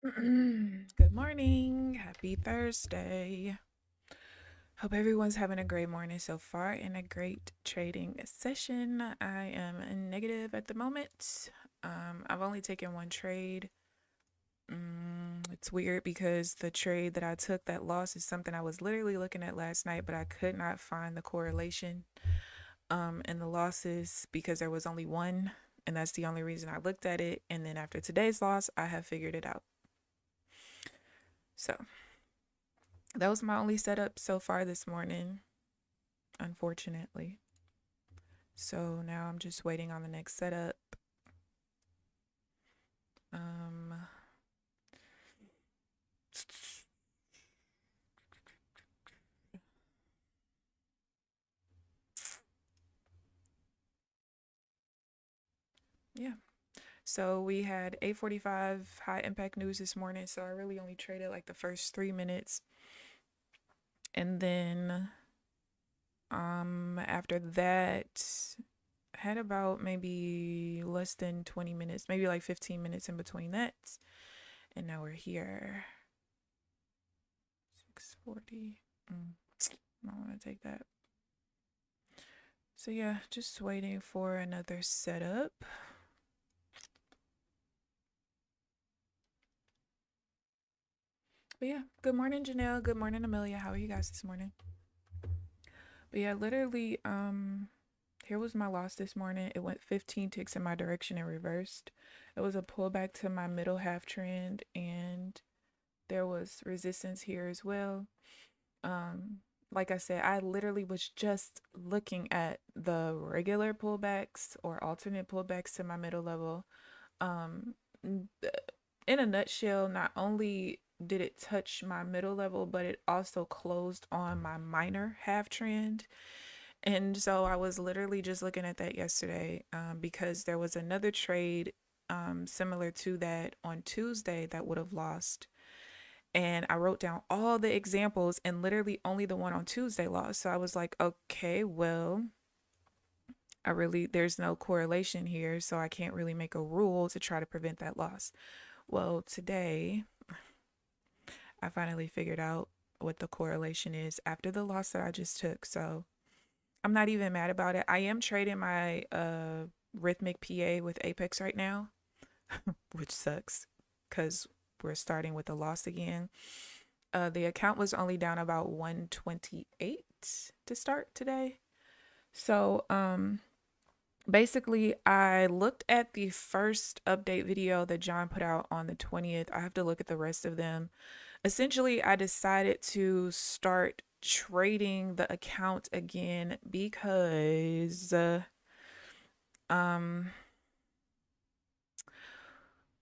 Good morning. Happy Thursday. Hope everyone's having a great morning so far and a great trading session. I am negative at the moment. I've only taken one trade. It's weird because the trade that I took that loss is something I was literally looking at last night, but I could not find the correlation in the losses because there was only one, and that's the only reason I looked at it. And then after today's loss, I have figured it out. So that was my only setup so far this morning, unfortunately. So now I'm just waiting on the next setup. Um, yeah. So we had 8:45 high impact news this morning. So I really only traded like the first 3 minutes. And then after that, had about maybe less than 20 minutes, maybe like 15 minutes in between that. And now we're here. 640. I want to take that. So yeah, just waiting for another setup. But yeah, good morning, Janelle. Good morning, Amelia. How are you guys this morning? But yeah, literally, here was my loss this morning. It went 15 ticks in my direction and reversed. It was a pullback to my middle half trend, and there was resistance here as well. Like I said, I literally was just looking at the regular pullbacks or alternate pullbacks to my middle level. In a nutshell, not only did it touch my middle level, but it also closed on my minor half trend. And so I was literally just looking at that yesterday because there was another trade similar to that on Tuesday that would have lost. And I wrote down all the examples and literally only the one on Tuesday lost. So I was like, okay, well, there's no correlation here. So I can't really make a rule to try to prevent that loss. Well, today I finally figured out what the correlation is after the loss that I just took. So I'm not even mad about it. I am trading my Rhythmic PA with Apex right now, which sucks because we're starting with a loss again. The account was only down about 128 to start today. So basically I looked at the first update video that John put out on the 20th. I have to look at the rest of them. Essentially, I decided to start trading the account again because when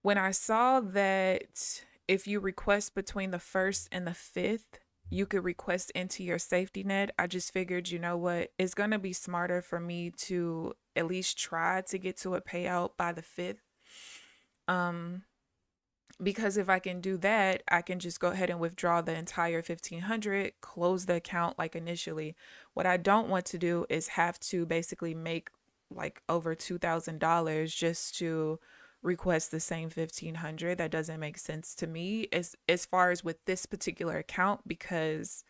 I saw that if you request between the 1st and the 5th, you could request into your safety net, I just figured, you know what, it's going to be smarter for me to at least try to get to a payout by the 5th. Because if I can do that, I can just go ahead and withdraw the entire 1500, close the account like initially. What I don't want to do is have to basically make like over $2,000 just to request the same 1500. That doesn't make sense to me as far as with this particular account, because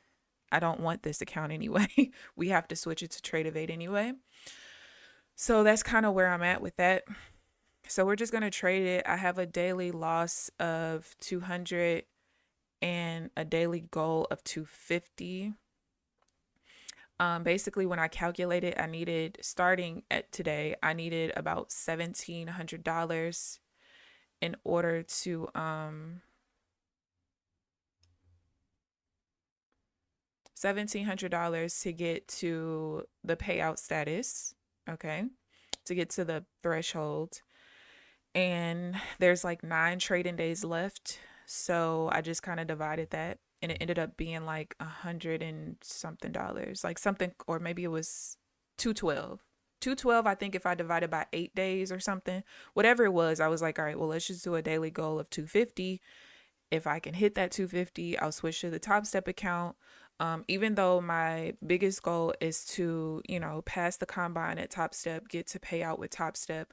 I don't want this account anyway. We have to switch it to Trade anyway. So that's kind of where I'm at with that. So we're just going to trade it. I have a daily loss of 200 and a daily goal of 250. Basically, when I calculated, I needed, starting at today, I needed about $1,700 in order to $1,700 to get to the payout status, okay, to get to the threshold. And there's like 9 trading days left, so I just kind of divided that, and it ended up being like $100 and something, like something, or maybe it was 212. I think if I divided by 8 days or something, whatever it was, I was like, all right, well, let's just do a daily goal of 250. If I can hit that 250, I'll switch to the Top Step account. Even though my biggest goal is to, pass the combine at Top Step, get to payout with Top Step,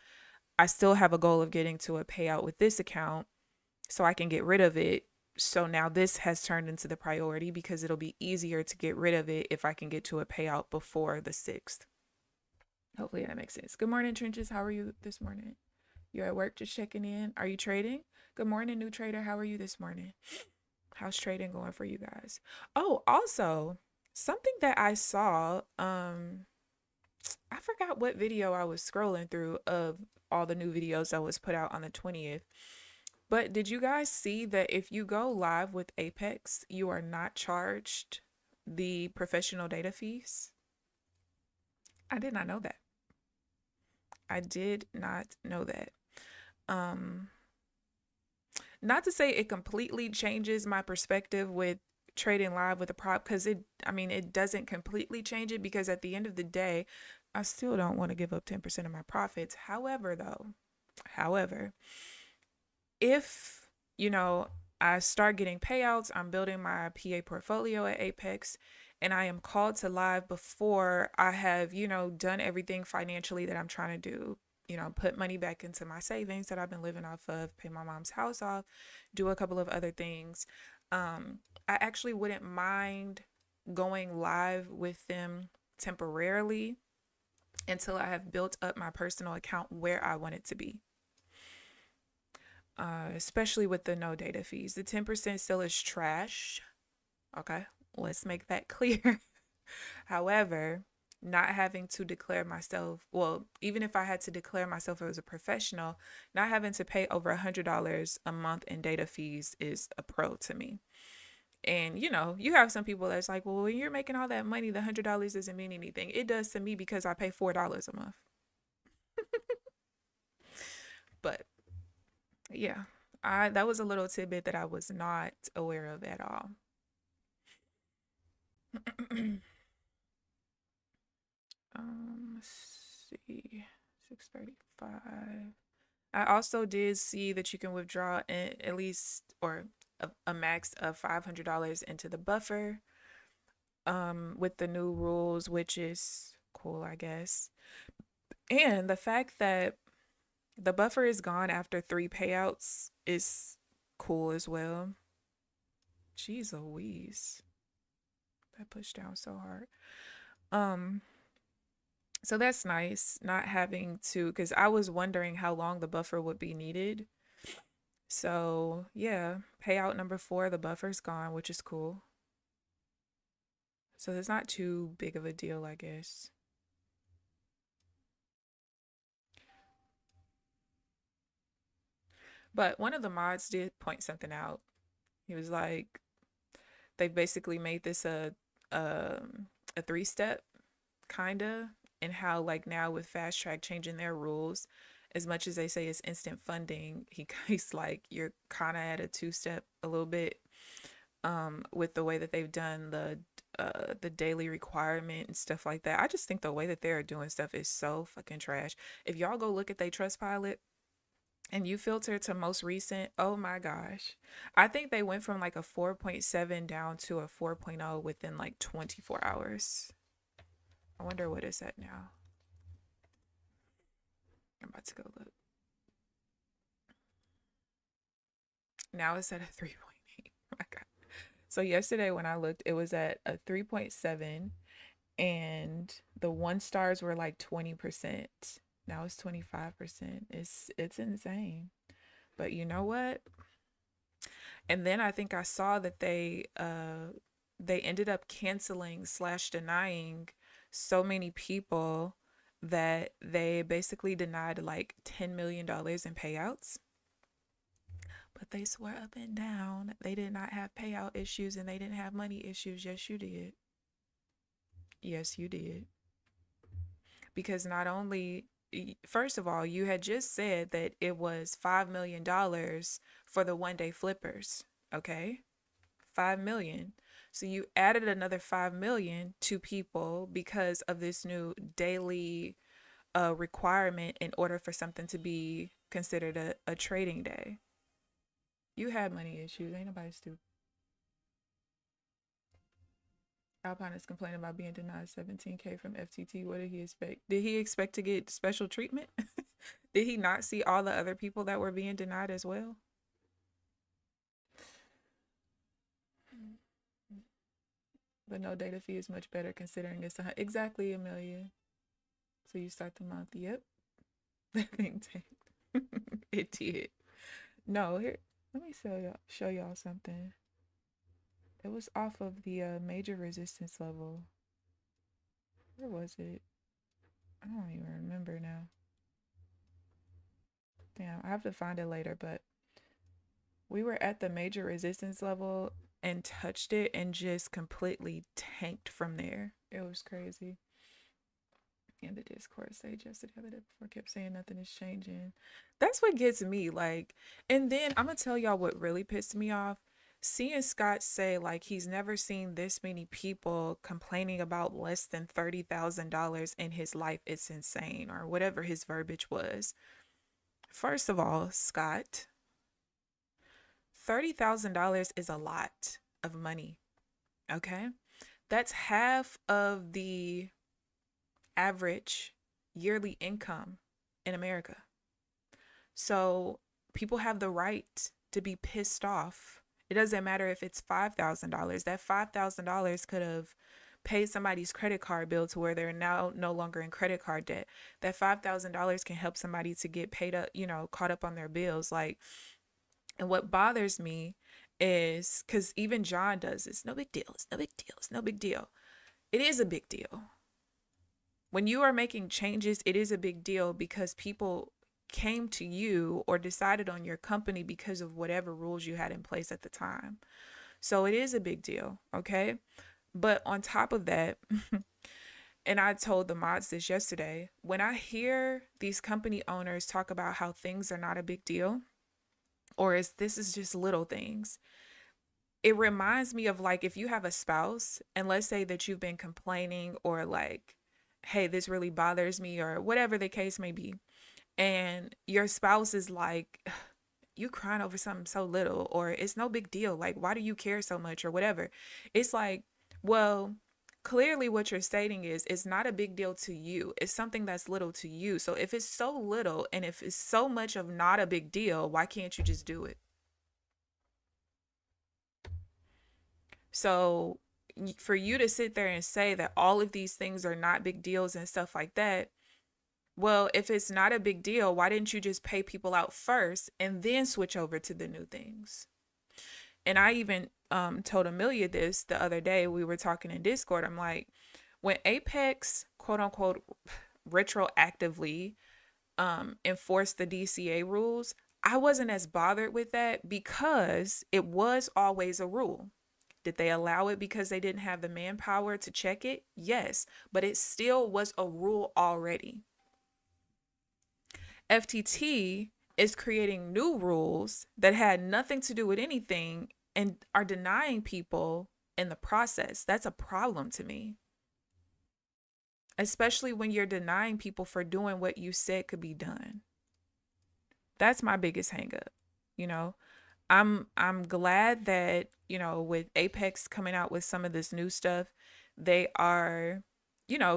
I still have a goal of getting to a payout with this account. so I can get rid of it. So now this has turned into the priority because it'll be easier to get rid of it if I can get to a payout before the 6th. Hopefully that makes sense. Good morning, Trenches. How are you this morning? You're at work just checking in. Are you trading? Good morning, new trader. How are you this morning? How's trading going for you guys? Oh, also, something that I saw, I forgot what video I was scrolling through of all the new videos that was put out on the 20th. But did you guys see that if you go live with Apex, you are not charged the professional data fees? I did not know that. I did not know that. Um, Not to say it completely changes my perspective with trading live with a prop, because it doesn't completely change it, because at the end of the day, I still don't want to give up 10% of my profits. However, if, I start getting payouts, I'm building my PA portfolio at Apex, and I am called to live before I have, done everything financially that I'm trying to do, put money back into my savings that I've been living off of, pay my mom's house off, do a couple of other things. I actually wouldn't mind going live with them temporarily until I have built up my personal account where I want it to be. Especially with the no data fees. The 10% still is trash. Okay, let's make that clear. However, not having to declare myself, well, even if I had to declare myself as a professional, not having to pay over $100 a month in data fees is a pro to me. And you have some people that's like, well, when you're making all that money, the $100 doesn't mean anything. It does to me because I pay $4 a month. But yeah, that was a little tidbit that I was not aware of at all. Let's see, 635. I also did see that you can withdraw at least, or a max of $500 into the buffer, with the new rules, which is cool, I guess. And the fact that the buffer is gone after 3 payouts is cool as well. Jeez Louise. That pushed down so hard. So that's nice, not having to, because I was wondering how long the buffer would be needed. So yeah, payout number 4, the buffer's gone, which is cool. So it's not too big of a deal, I guess. But one of the mods did point something out. He was like, they basically made this a 3-step kinda, and how like now with Fast Track changing their rules, as much as they say it's instant funding, he's like, you're kind of at a 2-step a little bit, with the way that they've done the daily requirement and stuff like that. I just think the way that they're doing stuff is so fucking trash. If y'all go look at their Trustpilot and you filter to most recent, oh my gosh, I think they went from like a 4.7 down to a 4.0 within like 24 hours. I wonder what it's at now. I'm about to go look. Now it's at a 3.8. Oh my God. So yesterday when I looked, it was at a 3.7, and the 1 stars were like 20%. Now it's 25%. It's insane. But you know what? And then I think I saw that they ended up canceling / denying so many people that they basically denied like $10 million in payouts. But they swore up and down they did not have payout issues and they didn't have money issues. Yes, you did. Yes, you did. Because not only, first of all, you had just said that it was $5 million for the 1-day flippers. Okay? 5 million. So you added another 5 million to people because of this new daily requirement in order for something to be considered a trading day. You had money issues. Ain't nobody stupid. Alpine is complaining about being denied 17K from FTT. What did he expect? Did he expect to get special treatment? Did he not see all the other people that were being denied as well? The no data fee is much better considering it's exactly, Amelia. So you start the month. Yep. That thing tanked. It did. No, here, let me show y'all something. It was off of the major resistance level. Where was it? I don't even remember now. Damn, I have to find it later, but we were at the major resistance level and touched it and just completely tanked from there. It was crazy. In the Discord stage yesterday, the day before, kept saying nothing is changing. That's what gets me. Like, and then I'm gonna tell y'all what really pissed me off. Seeing Scott say like he's never seen this many people complaining about less than $30,000 in his life. It's insane, or whatever his verbiage was. First of all, Scott, $30,000 is a lot of money. Okay, that's half of the average yearly income in America. So people have the right to be pissed off. It doesn't matter if it's $5,000. That $5,000 could have paid somebody's credit card bill to where they're now no longer in credit card debt. That $5,000 can help somebody to get paid up, caught up on their bills. Like, and what bothers me is because even John does this. No big deal. It's no big deal. It's no big deal. It is a big deal. When you are making changes, it is a big deal because people came to you or decided on your company because of whatever rules you had in place at the time. So it is a big deal, okay? But on top of that, and I told the mods this yesterday, when I hear these company owners talk about how things are not a big deal, or this is just little things, it reminds me of like if you have a spouse and let's say that you've been complaining or like, hey, this really bothers me or whatever the case may be. And your spouse is like, you crying over something so little, or it's no big deal. Like, why do you care so much or whatever? It's like, well, clearly what you're stating is it's not a big deal to you. It's something that's little to you. So if it's so little and if it's so much of not a big deal, why can't you just do it? So for you to sit there and say that all of these things are not big deals and stuff like that, well, if it's not a big deal, why didn't you just pay people out first and then switch over to the new things? And I even told Amelia this the other day. We were talking in Discord. I'm like, when Apex, quote unquote, retroactively enforced the DCA rules, I wasn't as bothered with that because it was always a rule. Did they allow it because they didn't have the manpower to check it? Yes, but it still was a rule already. FTT is creating new rules that had nothing to do with anything and are denying people in the process. That's a problem to me. Especially when you're denying people for doing what you said could be done. That's my biggest hangup, you know. I'm glad that, with Apex coming out with some of this new stuff, they are,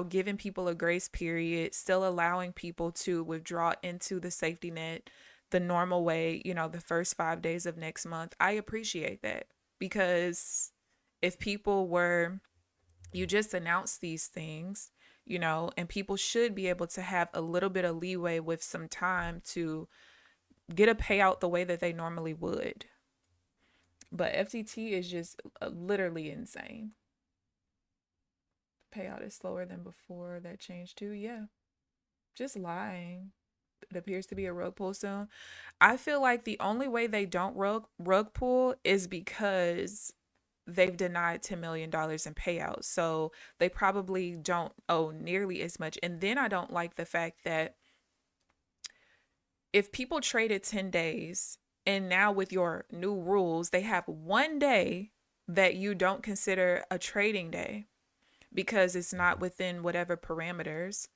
giving people a grace period, still allowing people to withdraw into the safety net the normal way, the first 5 days of next month. I appreciate that because if people were, you just announce these things, and people should be able to have a little bit of leeway with some time to get a payout the way that they normally would. But FTT is just literally insane. Payout is slower than before that changed too. Yeah, just lying. It appears to be a rug pull soon. I feel like the only way they don't rug pull is because they've denied $10 million in payouts. So they probably don't owe nearly as much. And then I don't like the fact that if people traded 10 days and now with your new rules, they have 1 day that you don't consider a trading day because it's not within whatever parameters,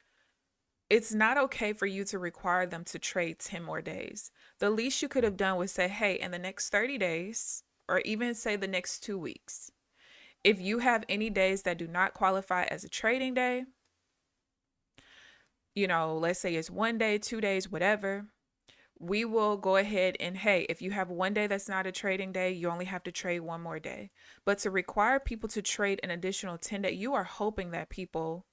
it's not okay for you to require them to trade 10 more days. The least you could have done was say, hey, in the next 30 days, or even say the next 2 weeks, if you have any days that do not qualify as a trading day, let's say it's 1 day, 2 days, whatever, we will go ahead and, hey, if you have one day that's not a trading day, you only have to trade one more day. But to require people to trade an additional 10 days, you are hoping that people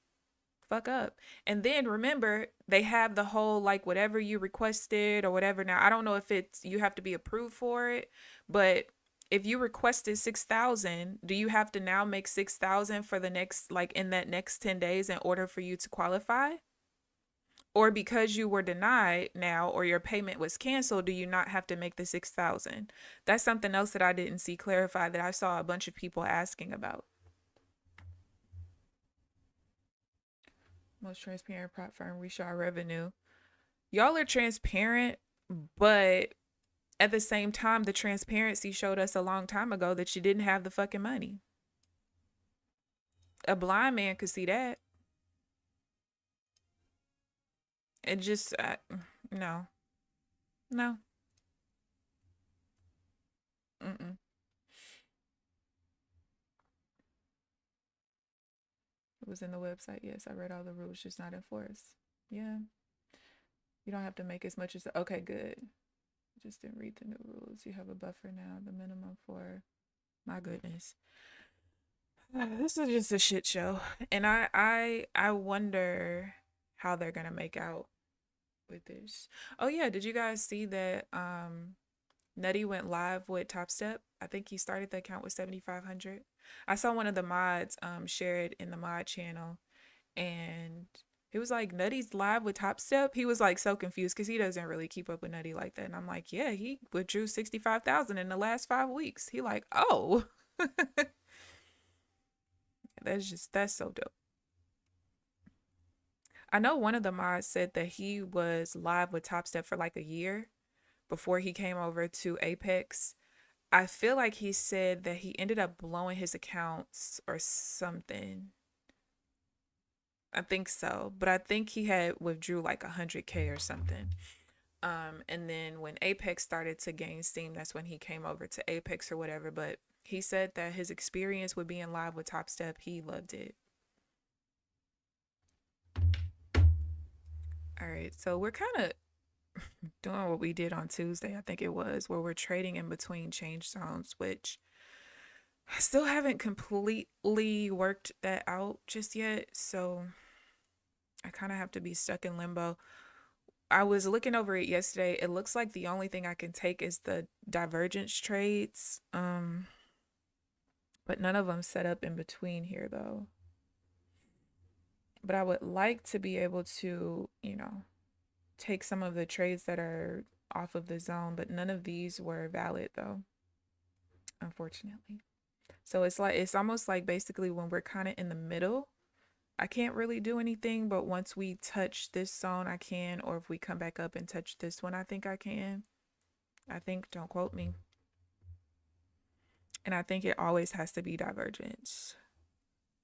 fuck up. And then remember, they have the whole like whatever you requested or whatever. Now, I don't know if it's you have to be approved for it, but if you requested 6,000, do you have to now make 6,000 for the next, like in that next 10 days in order for you to qualify? Or because you were denied now or your payment was canceled, do you not have to make the 6,000? That's something else that I didn't see clarified that I saw a bunch of people asking about. Most transparent prop firm, we show our revenue. Y'all are transparent, but at the same time, the transparency showed us a long time ago that you didn't have the fucking money. A blind man could see that. It just, no. No. Mm-mm. It was in the website. Yes, I read all the rules, just not enforced. Yeah. You don't have to make as much as, okay, good. Just didn't read the new rules. You have a buffer now, the minimum for, my goodness. This is just a shit show. And I wonder how they're gonna make out with this. Oh yeah, did you guys see that Nutty went live with Top Step? I think he started the account with 7,500. I saw one of the mods share it in the mod channel, and it was like, Nutty's live with Top Step. He was like so confused because he doesn't really keep up with Nutty like that. And I'm like, yeah, he withdrew 65,000 in the last 5 weeks. He like, oh, that's so dope. I know one of the mods said that he was live with Top Step for like a year before he came over to Apex. I feel like he said that he ended up blowing his accounts or something. I think so, but I think he had withdrew like 100K or something. And then when Apex started to gain steam, that's when he came over to Apex or whatever. But he said that his experience with being live with Top Step, he loved it. All right, so we're kind of doing what we did on Tuesday, I think it was, where we're trading in between change zones, which I still haven't completely worked that out just yet. So I kind of have to be stuck in limbo. I was looking over it yesterday. It looks like the only thing I can take is the divergence trades. But none of them set up in between here though. But I would like to be able to, take some of the trades that are off of the zone, but none of these were valid though, unfortunately. So it's almost like basically when we're kind of in the middle, I can't really do anything, but once we touch this zone, I can, or if we come back up and touch this one, I think I can. I think, don't quote me. And I think it always has to be divergence.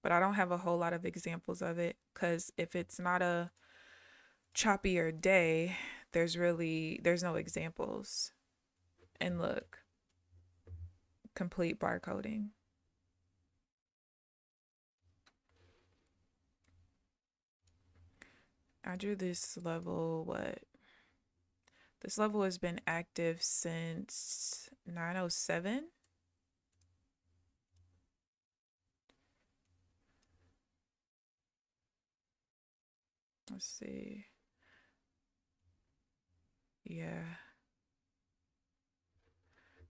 But I don't have a whole lot of examples of it, because if it's not a choppier day, there's no examples. And look, complete barcoding. I drew this level, this level has been active since 907. Let's see. Yeah.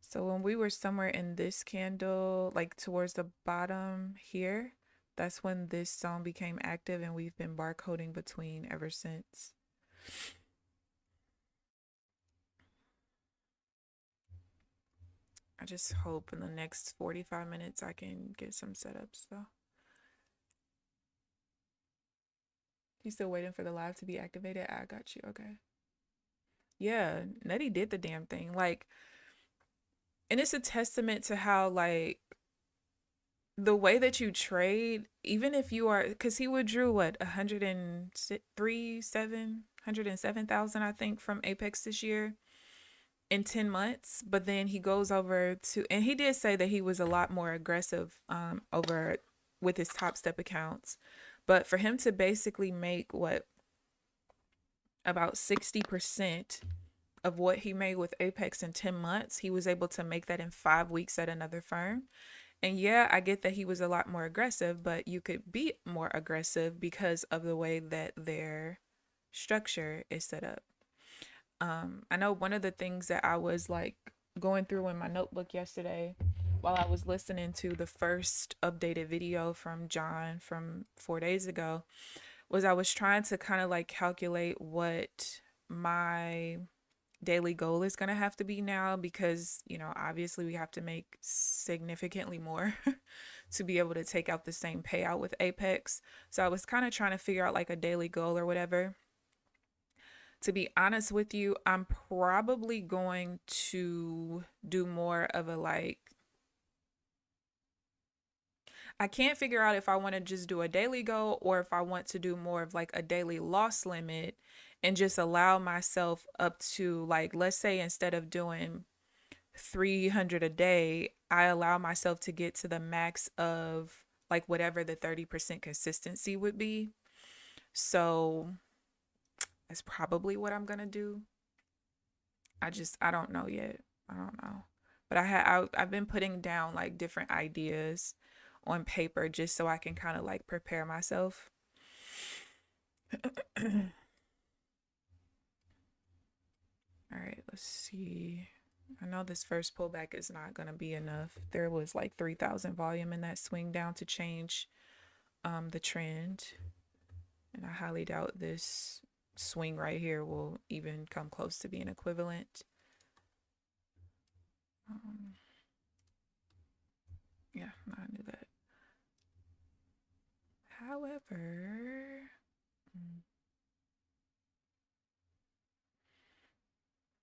So when we were somewhere in this candle, like towards the bottom here, that's when this zone became active, and we've been barcoding between ever since. I just hope in the next 45 minutes I can get some setups though. You still waiting for the live to be activated? I got you. Okay. Yeah, Nutty did the damn thing. Like, and it's a testament to how, like, the way that you trade, even if you are, because he withdrew what, 107,000, I think, from Apex this year in 10 months. But then he goes over to, and he did say that he was a lot more aggressive over with his Top Step accounts. But for him to basically make what, about 60% of what he made with Apex in 10 months, he was able to make that in 5 weeks at another firm. And yeah, I get that he was a lot more aggressive, but you could be more aggressive because of the way that their structure is set up. I know one of the things that I was like going through in my notebook yesterday while I was listening to the first updated video from John from 4 days ago was I was trying to kind of like calculate what my daily goal is going to have to be now because, obviously we have to make significantly more to be able to take out the same payout with Apex. So I was kind of trying to figure out like a daily goal or whatever. To be honest with you, I'm probably going to do more of a like, I can't figure out if I want to just do a daily goal or if I want to do more of like a daily loss limit and just allow myself up to like, let's say instead of doing 300 a day, I allow myself to get to the max of like whatever the 30% consistency would be. So that's probably what I'm gonna do. I don't know yet. I don't know. But I've been putting down like different ideas on paper just so I can kind of like prepare myself. All right, let's see. I know this first pullback is not going to be enough. There was like 3,000 volume in that swing down to change the trend. And I highly doubt this swing right here will even come close to being equivalent. Yeah, I knew that. However,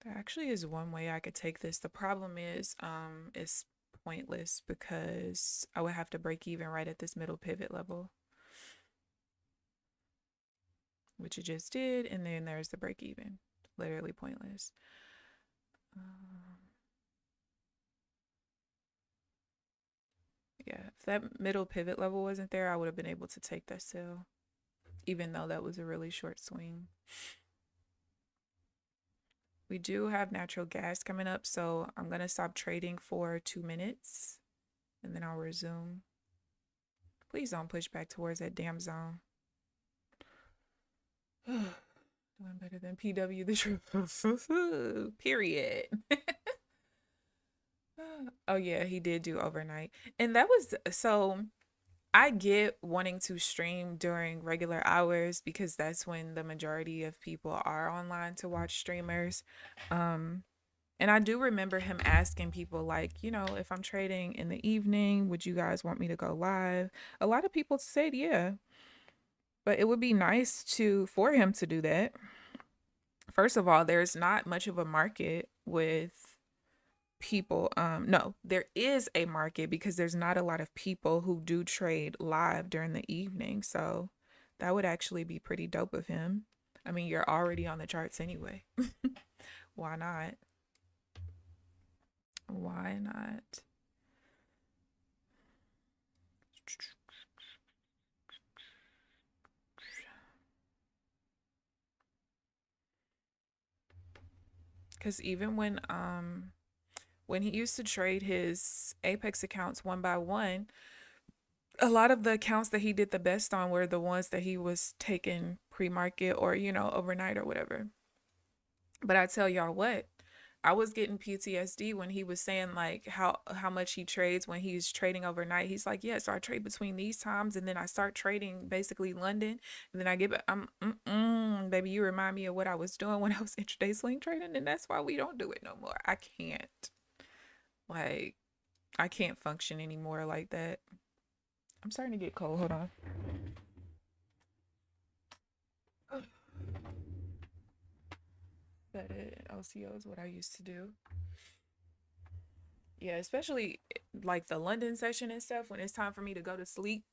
there actually is one way I could take this. The problem is it's pointless because I would have to break even right at this middle pivot level, which it just did, and then there's the break even. Literally pointless. Yeah, if that middle pivot level wasn't there, I would have been able to take that sell, even though that was a really short swing. We do have natural gas coming up, so I'm going to stop trading for 2 minutes, and then I'll resume. Please don't push back towards that damn zone. Doing better than PW the truth. Period. Oh yeah, he did do overnight. And that was so I get wanting to stream during regular hours because that's when the majority of people are online to watch streamers. And I do remember him asking people like, if I'm trading in the evening, would you guys want me to go live? A lot of people said yeah. But it would be nice for him to do that. First of all, there's not much of a market with people. No, there is a market because there's not a lot of people who do trade live during the evening. So that would actually be pretty dope of him. I mean, you're already on the charts anyway. Why not? Why not? Because even when he used to trade his Apex accounts one by one, a lot of the accounts that he did the best on were the ones that he was taking pre-market or, overnight or whatever. But I tell y'all what, I was getting PTSD when he was saying like how much he trades when he's trading overnight. He's like, yeah, so I trade between these times and then I start trading basically London and then I get baby, you remind me of what I was doing when I was intraday swing trading, and that's why we don't do it no more. I can't. Like, I can't function anymore like that. I'm starting to get cold. Hold on. That LCO is what I used to do. Yeah, especially like the London session and stuff when it's time for me to go to sleep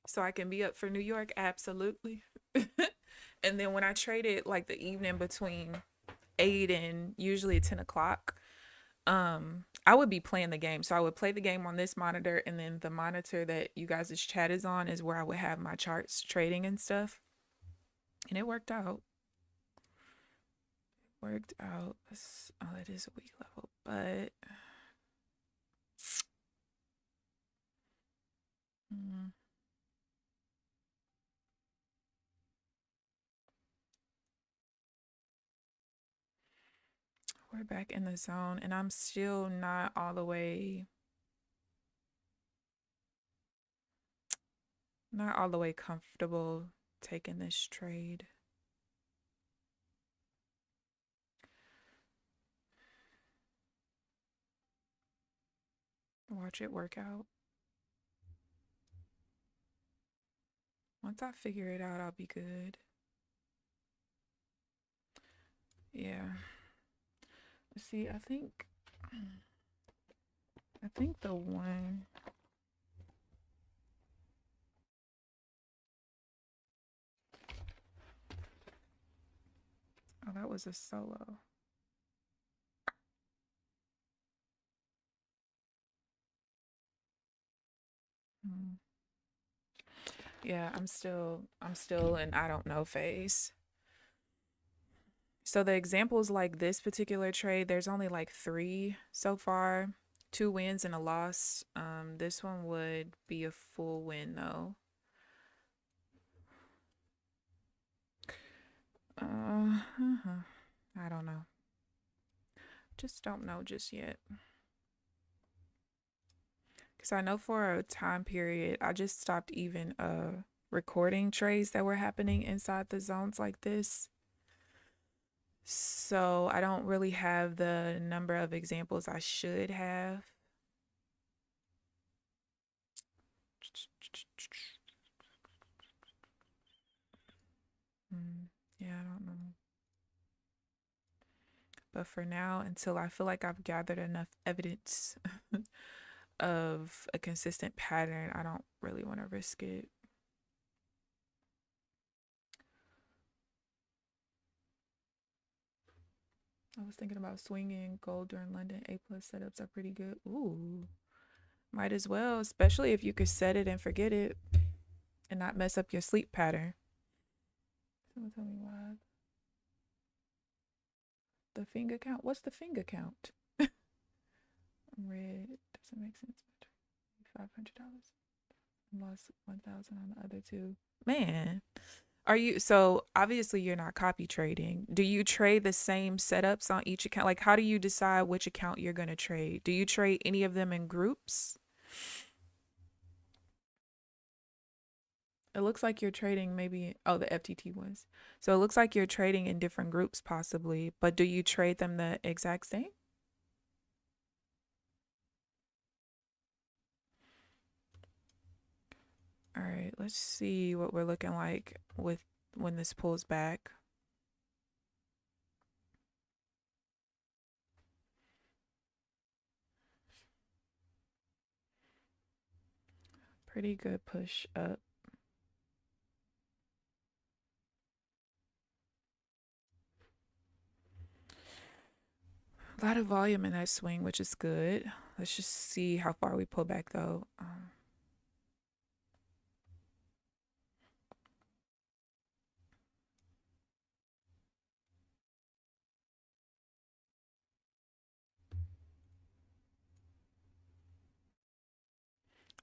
so I can be up for New York. Absolutely. And then when I traded like the evening between 8 and usually 10 o'clock, I would be playing the game. So I would play the game on this monitor, and then the monitor that you guys' chat is on is where I would have my charts trading and stuff. And it worked out. worked out. Oh, it is a weak level, but we're back in the zone, and I'm still not all the way comfortable taking this trade. Watch it work out. Once I figure it out, I'll be good. Yeah. See, I think the one. Oh, that was a solo. Yeah, I'm still in I don't know phase. So the examples like this particular trade, there's only like 3 so far, 2 wins and a loss. This one would be a full win though. I don't know. Just don't know just yet. Because I know for a time period, I just stopped even recording trades that were happening inside the zones like this. So I don't really have the number of examples I should have. Yeah, I don't know. But for now, until I feel like I've gathered enough evidence of a consistent pattern, I don't really want to risk it. I was thinking about swinging gold during London. A+ setups are pretty good. Ooh, might as well, especially if you could set it and forget it and not mess up your sleep pattern. Someone tell me why. The finger count? What's the finger count? Red doesn't make sense. $500. Lost 1,000 on the other 2. Man, are you, so obviously you're not copy trading. Do you trade the same setups on each account? Like, how do you decide which account you're going to trade? Do you trade any of them in groups? It looks like you're trading maybe, oh, the FTT ones. So it looks like you're trading in different groups possibly, but do you trade them the exact same? All right, let's see what we're looking like with when this pulls back. Pretty good push up. A lot of volume in that swing, which is good. Let's just see how far we pull back though.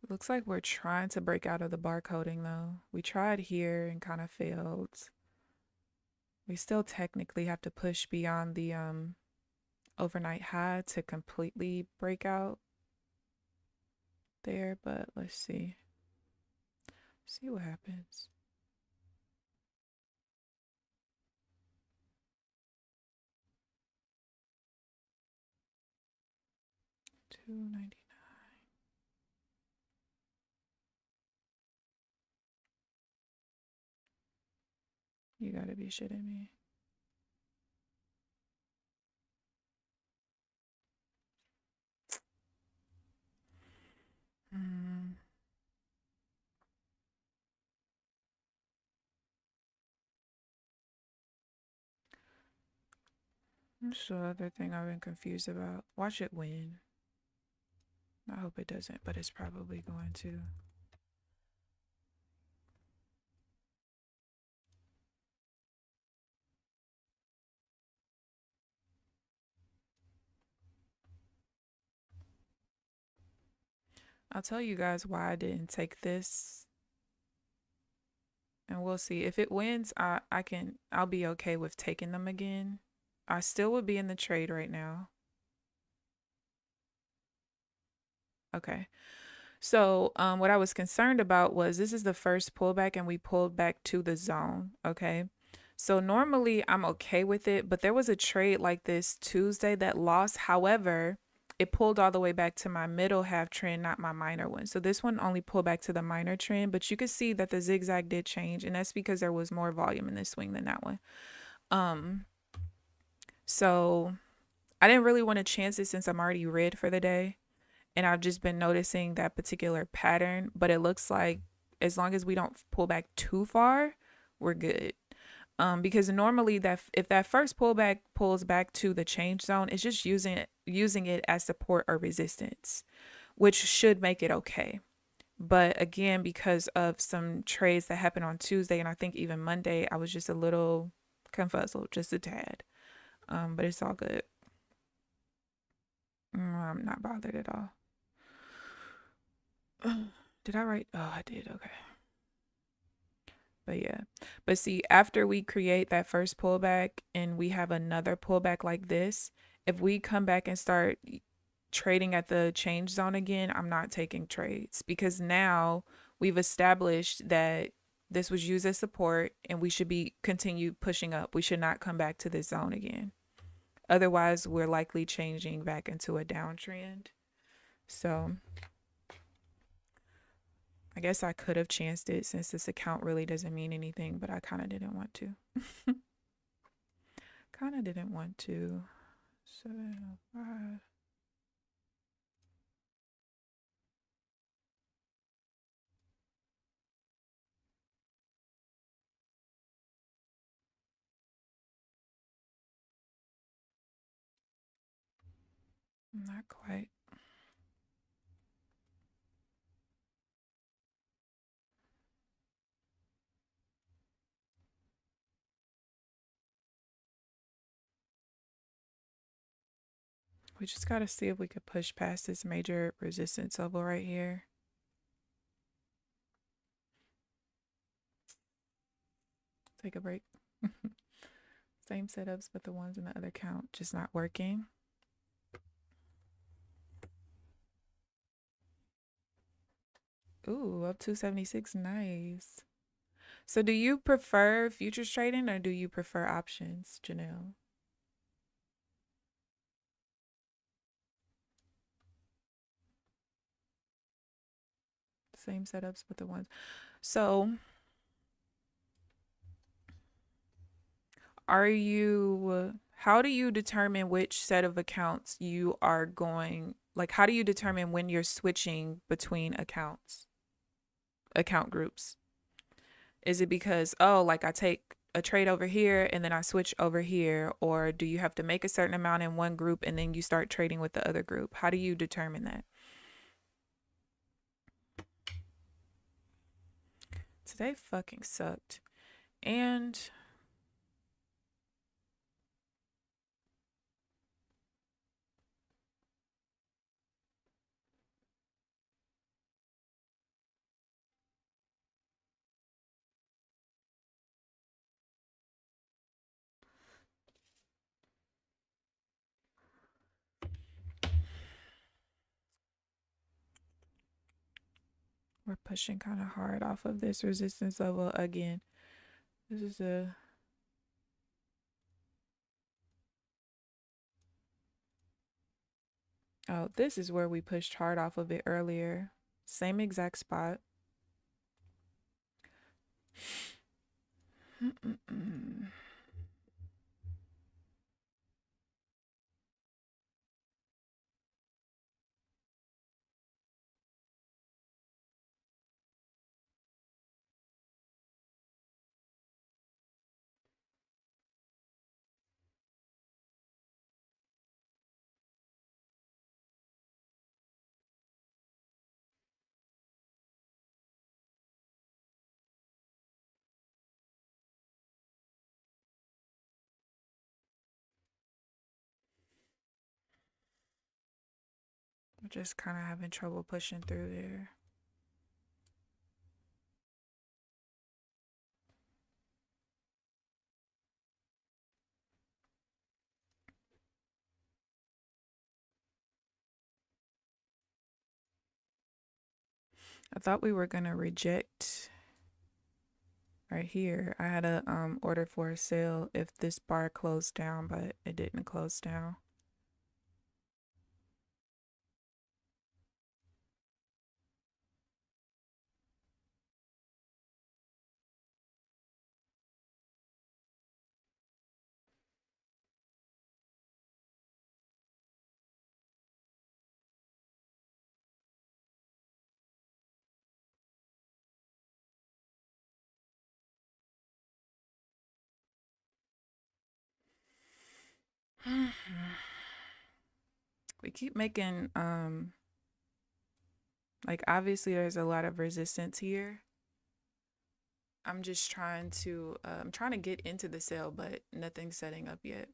Looks like we're trying to break out of the barcoding though. We tried here and kind of failed. We still technically have to push beyond the overnight high to completely break out there, but let's see. See what happens. $2.99. You gotta be shitting me. That's the other thing I've been confused about. Watch it win. I hope it doesn't, but it's probably going to. I'll tell you guys why I didn't take this, and we'll see. If it wins, I'll be okay with taking them again. I still would be in the trade right now. Okay. So, what I was concerned about was this is the first pullback and we pulled back to the zone. Okay. So normally I'm okay with it, but there was a trade like this Tuesday that lost. However, it pulled all the way back to my middle half trend, not my minor one. So this one only pulled back to the minor trend, but you could see that the zigzag did change, and that's because there was more volume in this swing than that one. So I didn't really want to chance it since I'm already red for the day. And I've just been noticing that particular pattern, but it looks like as long as we don't pull back too far, we're good. Because normally that if that first pullback pulls back to the change zone, it's just using it as support or resistance, which should make it okay. But again, because of some trades that happened on Tuesday and I think even Monday, I was just a little confuzzled, just a tad. But it's all good. I'm not bothered at all. Did I write? Oh, I did. Okay. But yeah. But see, after we create that first pullback and we have another pullback like this, if we come back and start trading at the change zone again, I'm not taking trades because now we've established that this was used as support and we should be continue pushing up. We should not come back to this zone again. Otherwise, we're likely changing back into a downtrend. So I guess I could have chanced it since this account really doesn't mean anything, but I kind of didn't want to. Kind of didn't want to. 705. Not quite. We just got to see if we could push past this major resistance level right here. Take a break. Same setups, but the ones in the other account just not working. Ooh, up 276. Nice. So do you prefer futures trading or do you prefer options, Janelle? Same setups, but the ones. So how do you determine which set of accounts you are going, like, how do you determine when you're switching between account groups? Is it because, oh, like I take a trade over here and then I switch over here, or do you have to make a certain amount in one group and then you start trading with the other group? How do you determine that? Today fucking sucked. And we're pushing kind of hard off of this resistance level again. This is a Oh, this is where we pushed hard off of it earlier. Same exact spot. Just kind of having trouble pushing through there. I thought we were gonna reject right here. I had a order for a sale if this bar closed down, but it didn't close down. We keep making like obviously there's a lot of resistance here. I'm just trying to I'm trying to get into the sale, but nothing's setting up yet.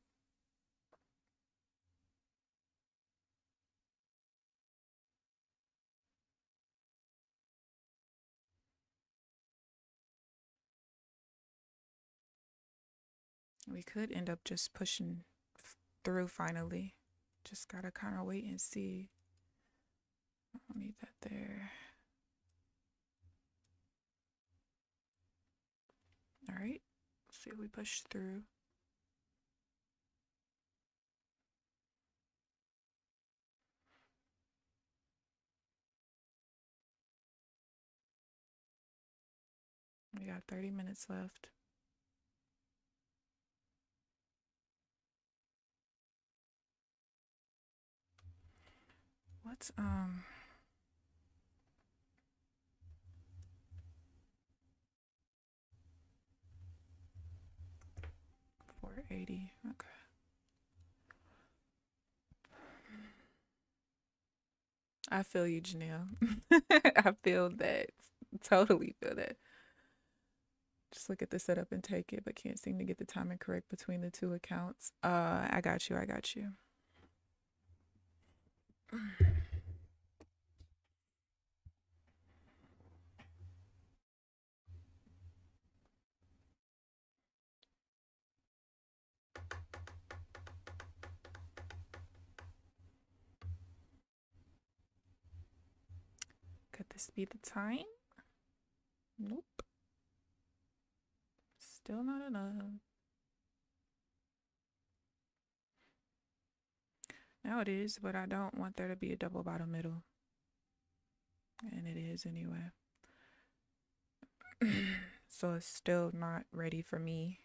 We could end up just pushing through finally. Just gotta kind of wait and see. I don't need that there. All right, let's see if we push through. We got 30 minutes left. What's 480? Okay. I feel you, Janelle. I feel that. Totally feel that. Just look at the setup and take it, but can't seem to get the timing correct between the two accounts. I got you. I got you. Could this be the time? Nope. Still not enough. Now it is, but I don't want there to be a double bottom middle. And it is anyway. So it's still not ready for me.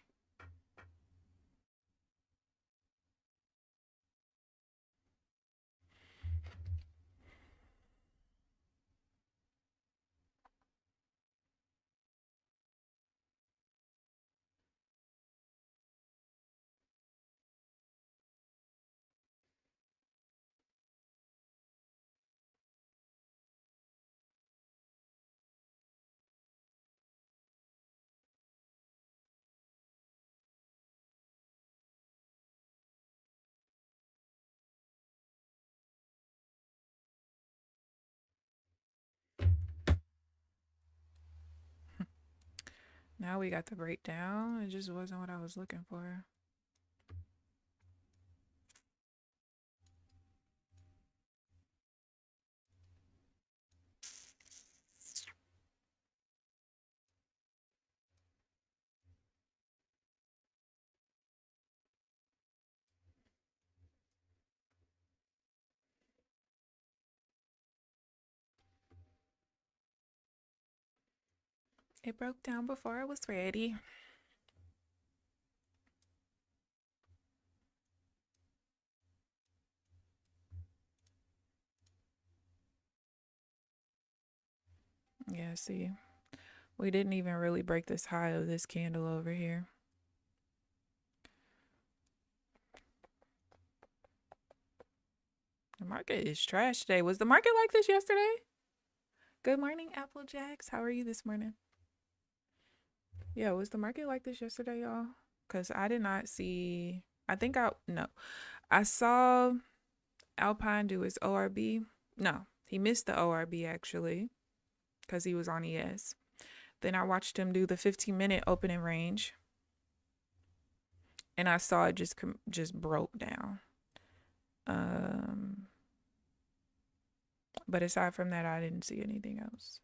Now we got the breakdown. It just wasn't what I was looking for. It broke down before I was ready. Yeah, see, we didn't even really break this high of this candle over here. The market is trash today. Was the market like this yesterday? Good morning, Applejacks. How are you this morning? Yeah, was the market like this yesterday, y'all? Because I did not see, I saw Alpine do its ORB, No, he missed the ORB actually because he was on ES. Then I watched him do the 15-minute opening range, and I saw it just broke down. But aside from that, I didn't see anything else.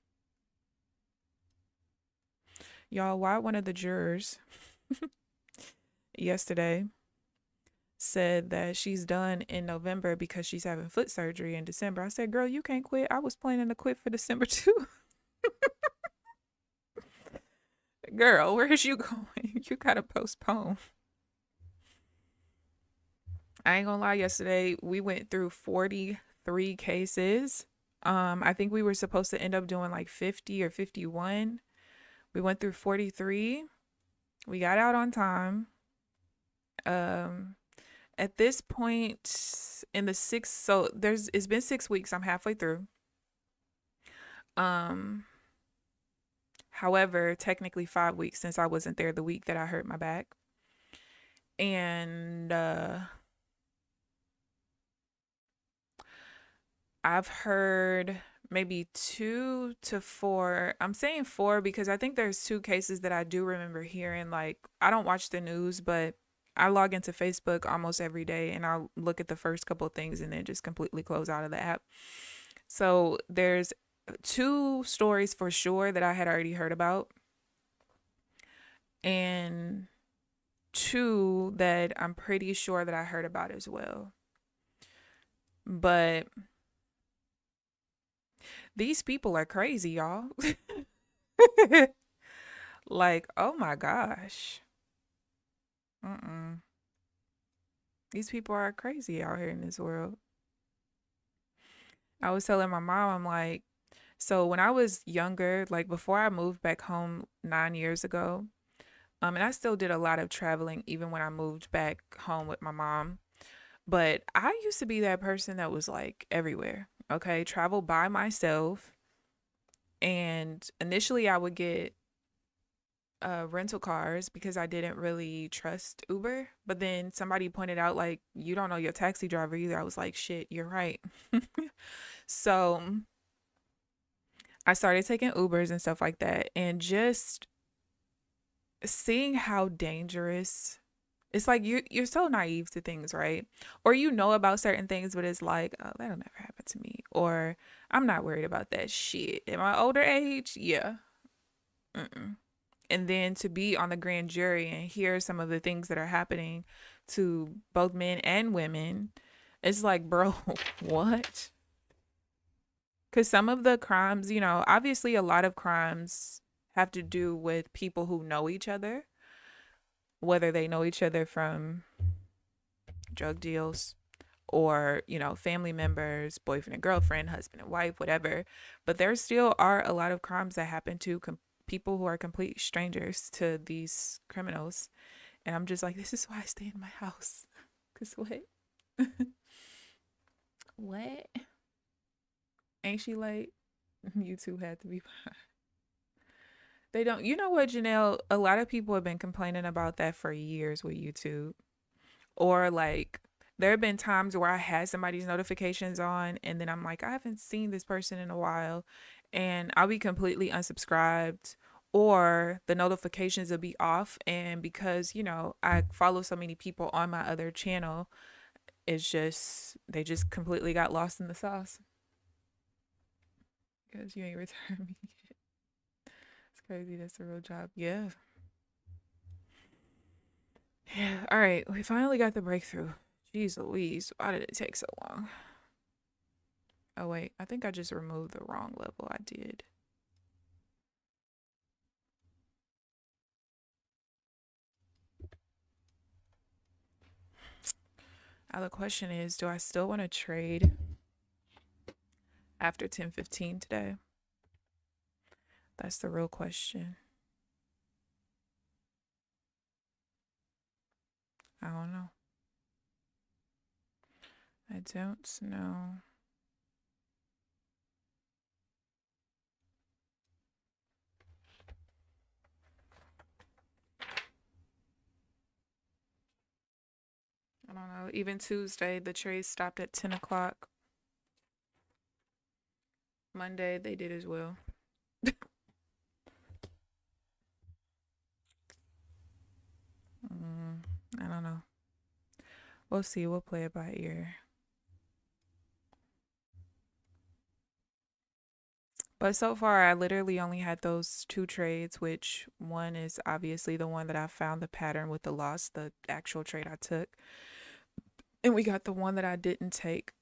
Y'all, why one of the jurors yesterday said that she's done in November because she's having foot surgery in December. I said, girl, you can't quit. I was planning to quit for December too. Girl, where is you going? You gotta postpone. I ain't gonna lie, yesterday we went through 43 cases. I think we were supposed to end up doing like 50 or 51. We went through 43. We got out on time. At this point in the it's been 6 weeks. I'm halfway through. However, technically 5 weeks since I wasn't there the week that I hurt my back. And I've heard maybe 2 to 4. I'm saying 4 because I think there's 2 cases that I do remember hearing. Like, I don't watch the news, but I log into Facebook almost every day and I'll look at the first couple of things and then just completely close out of the app. So there's 2 stories for sure that I had already heard about, and 2 that I'm pretty sure that I heard about as well. But these people are crazy, y'all. Like, oh my gosh. These people are crazy out here in this world. I was telling my mom, I'm like, so when I was younger, like before I moved back home 9 years ago, and I still did a lot of traveling even when I moved back home with my mom. But I used to be that person that was like everywhere. Okay, travel by myself. And initially I would get rental cars because I didn't really trust Uber. But then somebody pointed out, like, you don't know your taxi driver either. I was like, shit, you're right. So I started taking Ubers and stuff like that. And just seeing how dangerous it's like you're so naive to things, right? Or you know about certain things, but it's like, oh, that'll never happen to me. Or I'm not worried about that shit. At my older age, yeah. And then to be on the grand jury and hear some of the things that are happening to both men and women, it's like, bro, what? Because some of the crimes, obviously a lot of crimes have to do with people who know each other, whether they know each other from drug deals or, family members, boyfriend and girlfriend, husband and wife, whatever. But there still are a lot of crimes that happen to people who are complete strangers to these criminals. And I'm just like, this is why I stay in my house. Because what? What? Ain't she late? You two had to be fine. They don't, you know what, Janelle? A lot of people have been complaining about that for years with YouTube. Or like, there have been times where I had somebody's notifications on and then I'm like, I haven't seen this person in a while, and I'll be completely unsubscribed, or the notifications will be off. And because, I follow so many people on my other channel, it's just, they just completely got lost in the sauce. Because you ain't returned me. It's crazy. That's a real job. Yeah. Yeah. All right. We finally got the breakthrough. Jeez Louise. Why did it take so long? Oh, wait. I think I just removed the wrong level. I did. Now the question is, do I still want to trade after 10:15 today? That's the real question. I don't know. I don't know. I don't know. Even Tuesday, the trade stopped at 10 o'clock. Monday they did as well. I don't know. We'll see. We'll play it by ear. But so far, I literally only had those two trades, which one is obviously the one that I found the pattern with the loss, the actual trade I took. And we got the one that I didn't take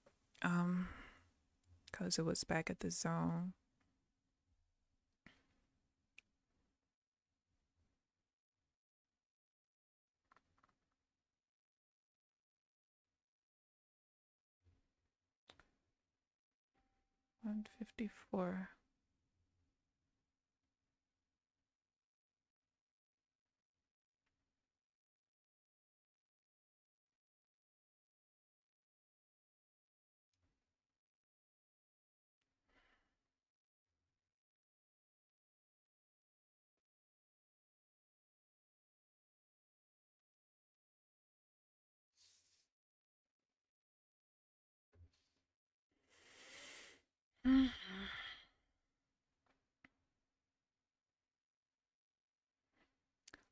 because it was back at the zone. $154.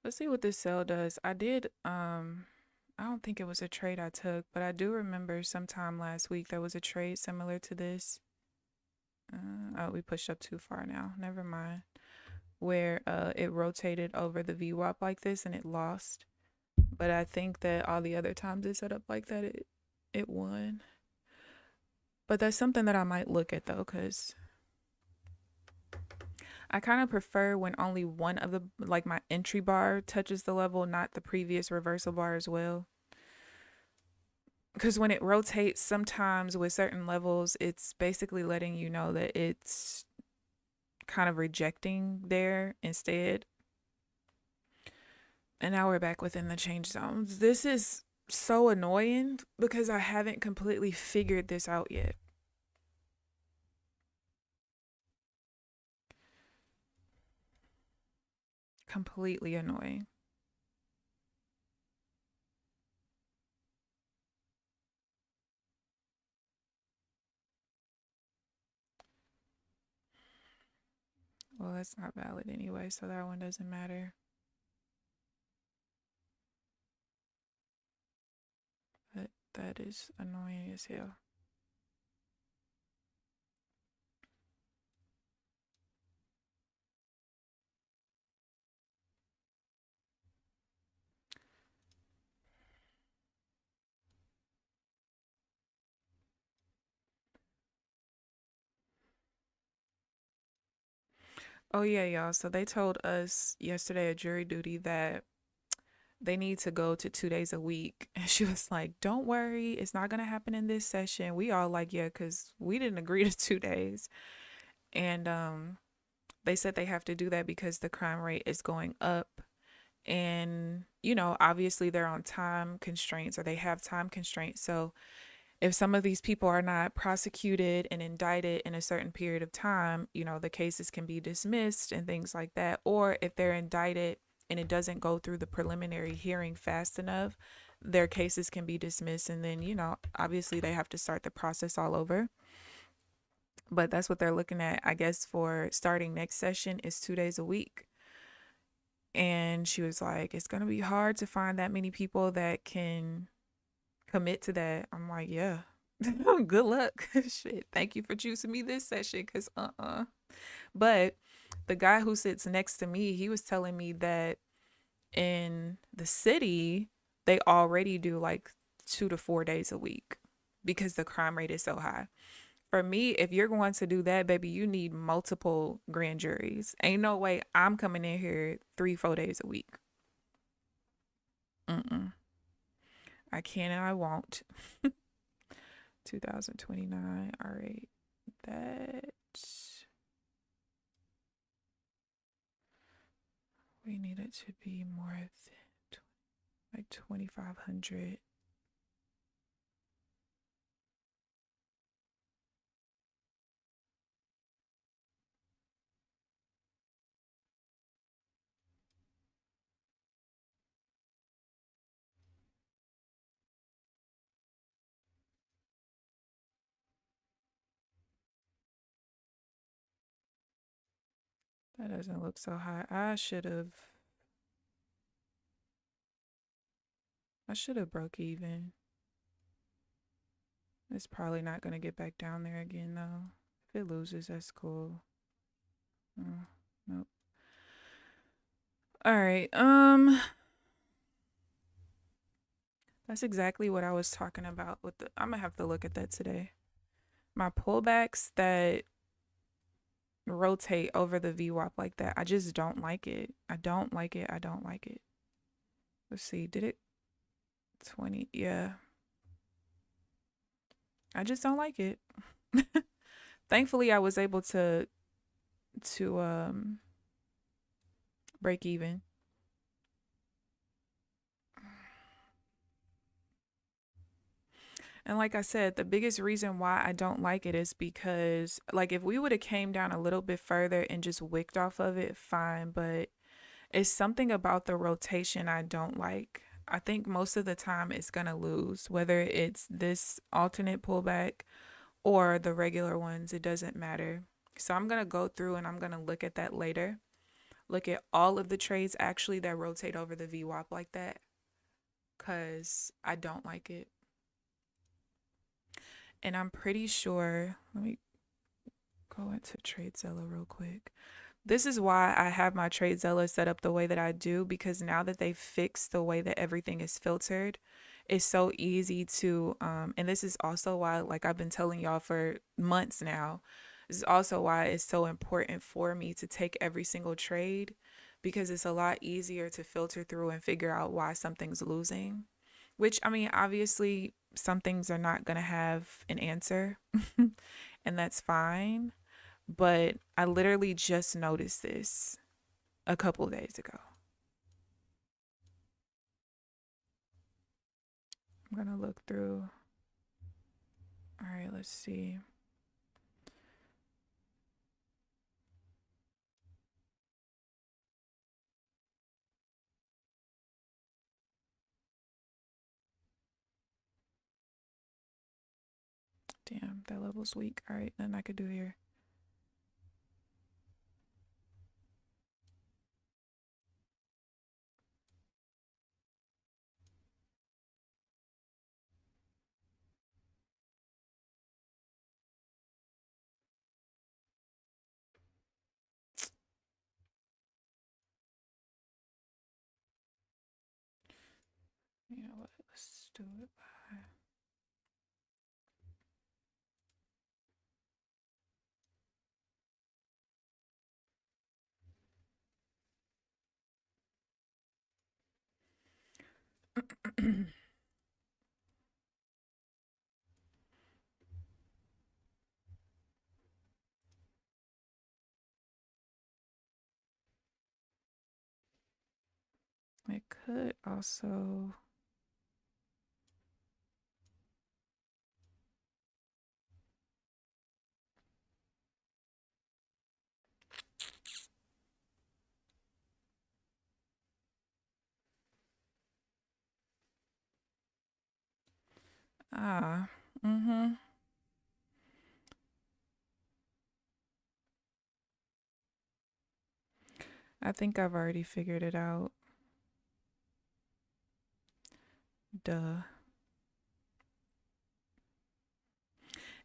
Let's see what this sell does. I did I don't think it was a trade I took, but I do remember sometime last week there was a trade similar to this. Oh, we pushed up too far now. Never mind. Where it rotated over the VWAP like this and it lost. But I think that all the other times it set up like that, it won. But that's something that I might look at though, because I kind of prefer when only one of the, like my entry bar touches the level, not the previous reversal bar as well. Because when it rotates, sometimes with certain levels, it's basically letting you know that it's kind of rejecting there instead. And now we're back within the change zones. This is so annoying because I haven't completely figured this out yet. Completely annoying. Well, that's not valid anyway, so that one doesn't matter. But that is annoying as hell. Oh yeah, y'all. So they told us yesterday at jury duty that they need to go to 2 days a week. And she was like, don't worry, it's not going to happen in this session. We all like, yeah, because we didn't agree to 2 days. And they said they have to do that because the crime rate is going up. And, you know, obviously they're on time constraints or they have time constraints. So if some of these people are not prosecuted and indicted in a certain period of time, you know, the cases can be dismissed and things like that. Or if they're indicted and it doesn't go through the preliminary hearing fast enough, their cases can be dismissed. And then, you know, obviously they have to start the process all over. But that's what they're looking at, I guess, for starting next session is 2 days a week. And she was like, it's going to be hard to find that many people that can commit to that. I'm like, yeah, good luck. Shit, thank you for choosing me this session because But the guy who sits next to me, he was telling me that in the city, they already do like 2 to 4 days a week because the crime rate is so high. For me, if you're going to do that, baby, you need multiple grand juries. Ain't no way I'm coming in here 3, 4 days a week. Mm-mm. I can and I won't. 2029. All right. That we need it to be more than like 2,500. That doesn't look so high. I should have broke even. It's probably not going to get back down there again though. If it loses, that's cool. Oh, nope. All right. That's exactly what I was talking about with the, I'm gonna have to look at that today. My pullbacks that rotate over the VWAP like that, I just don't like it. I don't like it. I don't like it. Let's see. Did it 20? Yeah. I just don't like it. Thankfully, I was able to break even. And like I said, the biggest reason why I don't like it is because, like, if we would have came down a little bit further and just wicked off of it, fine. But it's something about the rotation I don't like. I think most of the time it's going to lose, whether it's this alternate pullback or the regular ones. It doesn't matter. So I'm going to go through and I'm going to look at that later. Look at all of the trades actually that rotate over the VWAP like that, because I don't like it. And I'm pretty sure, let me go into TradeZella real quick. This is why I have my TradeZella set up the way that I do, because now that they've fixed the way that everything is filtered, it's so easy to, and this is also why, like I've been telling y'all for months now, this is also why it's so important for me to take every single trade, because it's a lot easier to filter through and figure out why something's losing. Which, I mean, obviously, some things are not going to have an answer, and that's fine. But I literally just noticed this a couple days ago. I'm going to look through. All right, let's see. Damn, that level's weak. All right, nothing I could do here. You know what? Let's do it by. It could also. Ah, mm-hmm. I think I've already figured it out. Duh.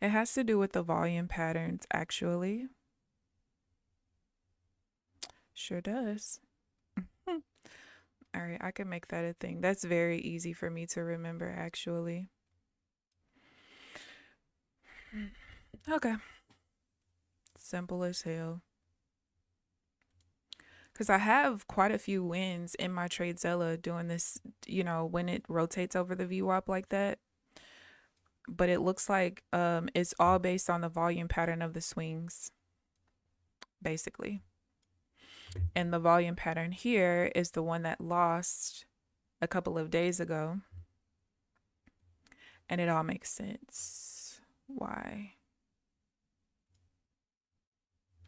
It has to do with the volume patterns, actually. Sure does. All right, I can make that a thing. That's very easy for me to remember, actually. Okay. Simple as hell. Because I have quite a few wins in my TradeZella doing this, you know, when it rotates over the VWAP like that. But it looks like it's all based on the volume pattern of the swings, basically. And the volume pattern here is the one that lost a couple of days ago. And it all makes sense. Why?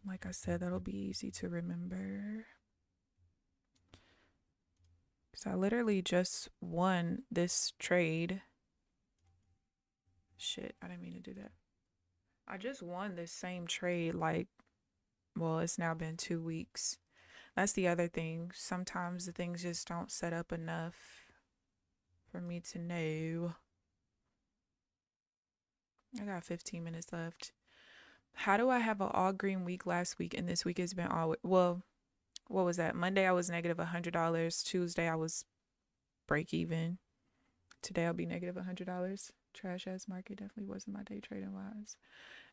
Like I said, that'll be easy to remember. Because I literally just won this trade. Shit, I didn't mean to do that. I just won this same trade like Well, it's now been 2 weeks. That's the other thing. Sometimes the things just don't set up enough for me to know. I got 15 minutes left. How do I have an all green week last week and this week has been all, well, what was that? Monday I was negative $100. Tuesday I was break even. Today I'll be negative $100. Trash ass market definitely wasn't my day trading wise.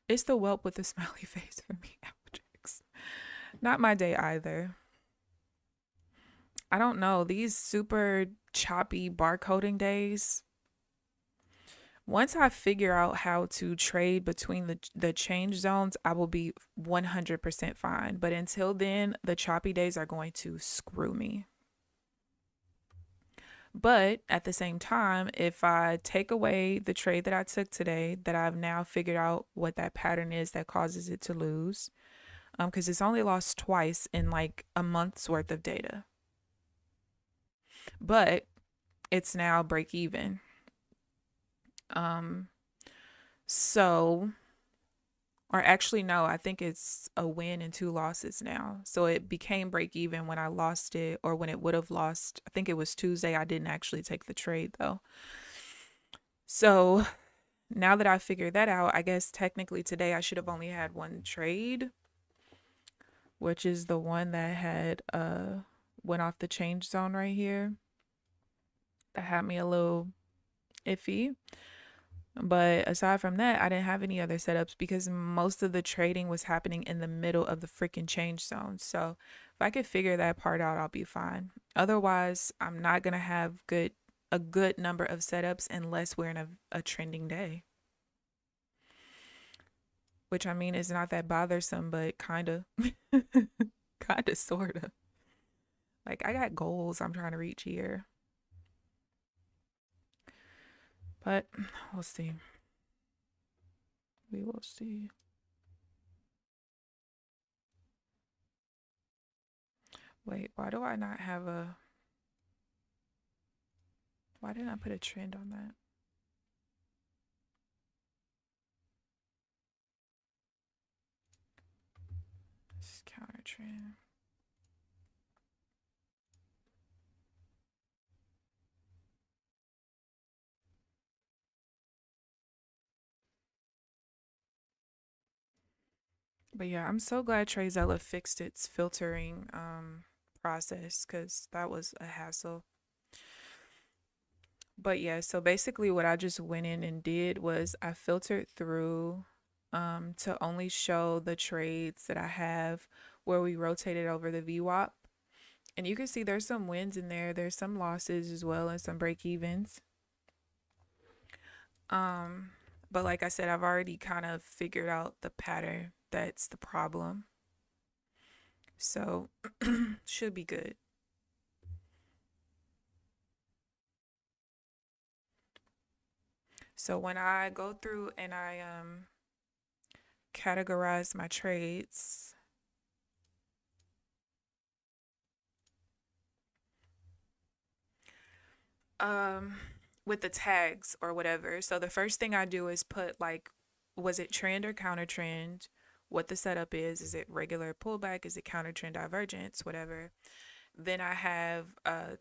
It's the whelp with the smiley face for me, Applejack's. Not my day either. I don't know. These super choppy barcoding days. Once I figure out how to trade between the change zones, I will be 100% fine. But until then, the choppy days are going to screw me. But at the same time, if I take away the trade that I took today, that I've now figured out what that pattern is that causes it to lose, because it's only lost twice in like a month's worth of data. But it's now break even. So, or actually, no, I think it's a win and 2 losses now. So it became break even when I lost it, or when it would have lost. I think it was Tuesday. I didn't actually take the trade though. So now that I figured that out, I guess technically today I should have only had one trade, which is the one that had went off the change zone right here. That had me a little iffy. But aside from that, I didn't have any other setups because most of the trading was happening in the middle of the freaking change zone. So if I could figure that part out, I'll be fine. Otherwise, I'm not going to have a good number of setups unless we're in a trending day. Which, I mean, is not that bothersome, but kind of. Kind of, sort of. Like, I got goals I'm trying to reach here. But we'll see. We will see. Wait, why do I not have a... Why didn't I put a trend on that? This is counter trend. But yeah, I'm so glad Trezella fixed its filtering process, because that was a hassle. But yeah, so basically what I just went in and did was I filtered through to only show the trades that I have where we rotated over the VWAP. And you can see there's some wins in there. There's some losses as well and some break evens. But like I said, I've already kind of figured out the pattern that's the problem. So should be good. So when I go through and I categorize my trades, with the tags or whatever. So the first thing I do is put like, was it trend or counter trend? What the setup is it regular pullback? Is it counter trend divergence? Whatever. Then I have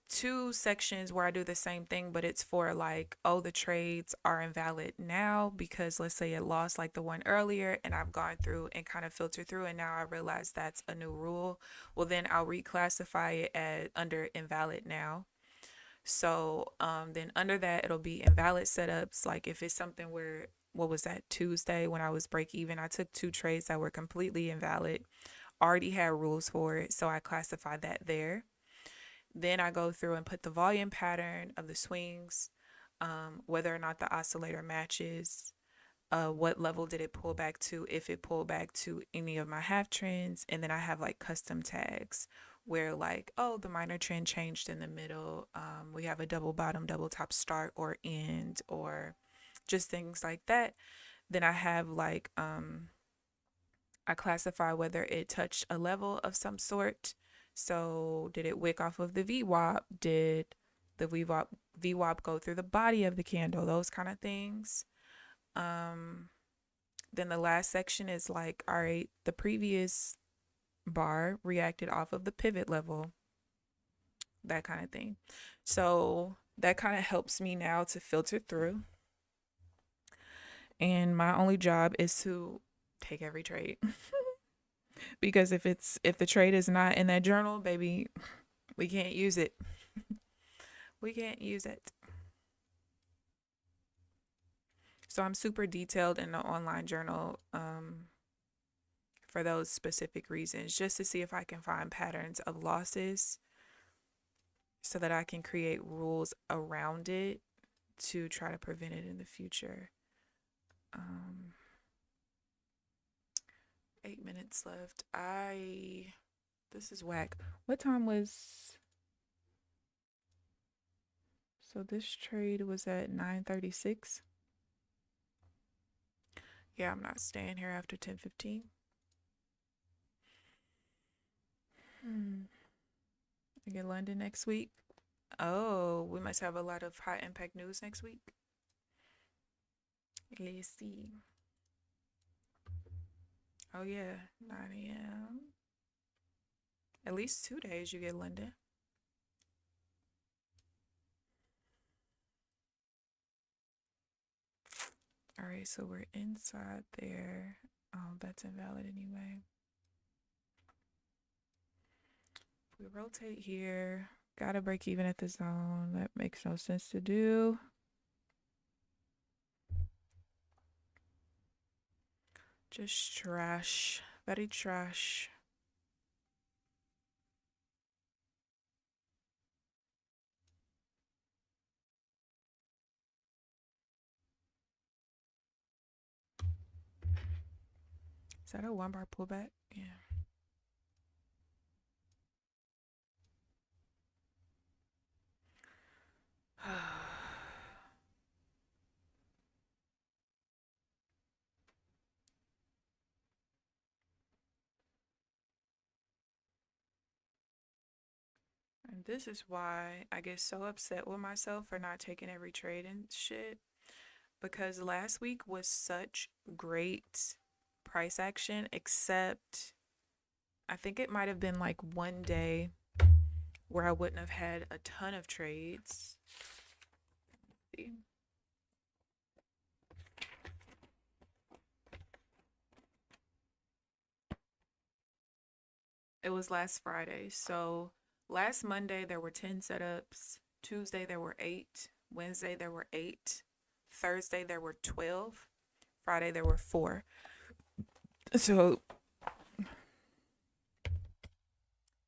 2 sections where I do the same thing, but it's for like, oh, the trades are invalid now because let's say it lost like the one earlier and I've gone through and kind of filtered through and now I realize that's a new rule. Well, then I'll reclassify it as under invalid now. So then under that, it'll be invalid setups. Like if it's something where, what was that, Tuesday when I was break even, I took 2 trades that were completely invalid, already had rules for it. So I classified that there. Then I go through and put the volume pattern of the swings, whether or not the oscillator matches, what level did it pull back to, if it pulled back to any of my half trends. And then I have like custom tags where like, oh, the minor trend changed in the middle. We have a double bottom, double top start or end, or just things like that. Then I have like, I classify whether it touched a level of some sort. So did it wick off of the VWAP? Did the VWAP go through the body of the candle? Those kind of things. Then the last section is like, all right, the previous bar reacted off of the pivot level, that kind of thing. So that kind of helps me now to filter through. And my only job is to take every trade. Because if the trade is not in that journal, baby, we can't use it. We can't use it. So I'm super detailed in the online journal for those specific reasons, just to see if I can find patterns of losses so that I can create rules around it to try to prevent it in the future. 8 minutes left. This is whack. What time was... So this trade was at 9:36. Yeah, I'm not staying here after 10:15. I get London next week. Oh, we must have a lot of high impact news next week. Let's see. Oh yeah, 9 a.m. At least 2 days you get London. All right, so we're inside there. Oh, that's invalid anyway. If we rotate here, gotta break even at the zone. That makes no sense to do. Just trash. Very trash. Is that a 1 bar pullback? Yeah. And this is why I get so upset with myself for not taking every trade and shit. Because last week was such great price action, except I think it might have been like one day where I wouldn't have had a ton of trades. Let's see. It was last Friday. So last Monday there were 10 setups. Tuesday there were 8. Wednesday there were 8. Thursday there were 12. Friday there were 4. So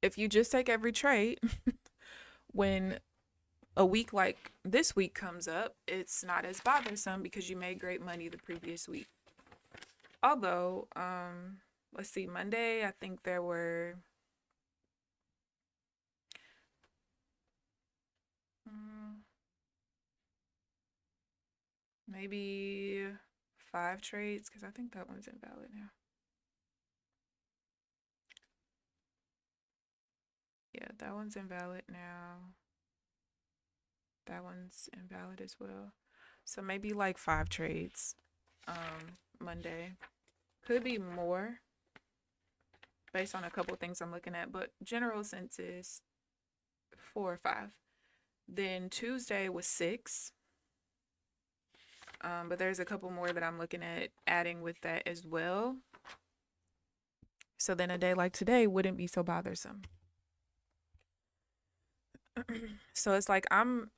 if you just take every trade, when a week like this week comes up, it's not as bothersome because you made great money the previous week. Although, let's see, Monday, I think there were maybe 5 trades, because I think that one's invalid now. Yeah, that one's invalid now. That one's invalid as well. So maybe like 5 trades Monday. Could be more based on a couple things I'm looking at, but general sense is 4 or 5. Then Tuesday was 6. But there's a couple more that I'm looking at adding with that as well. So then a day like today wouldn't be so bothersome. So it's like I'm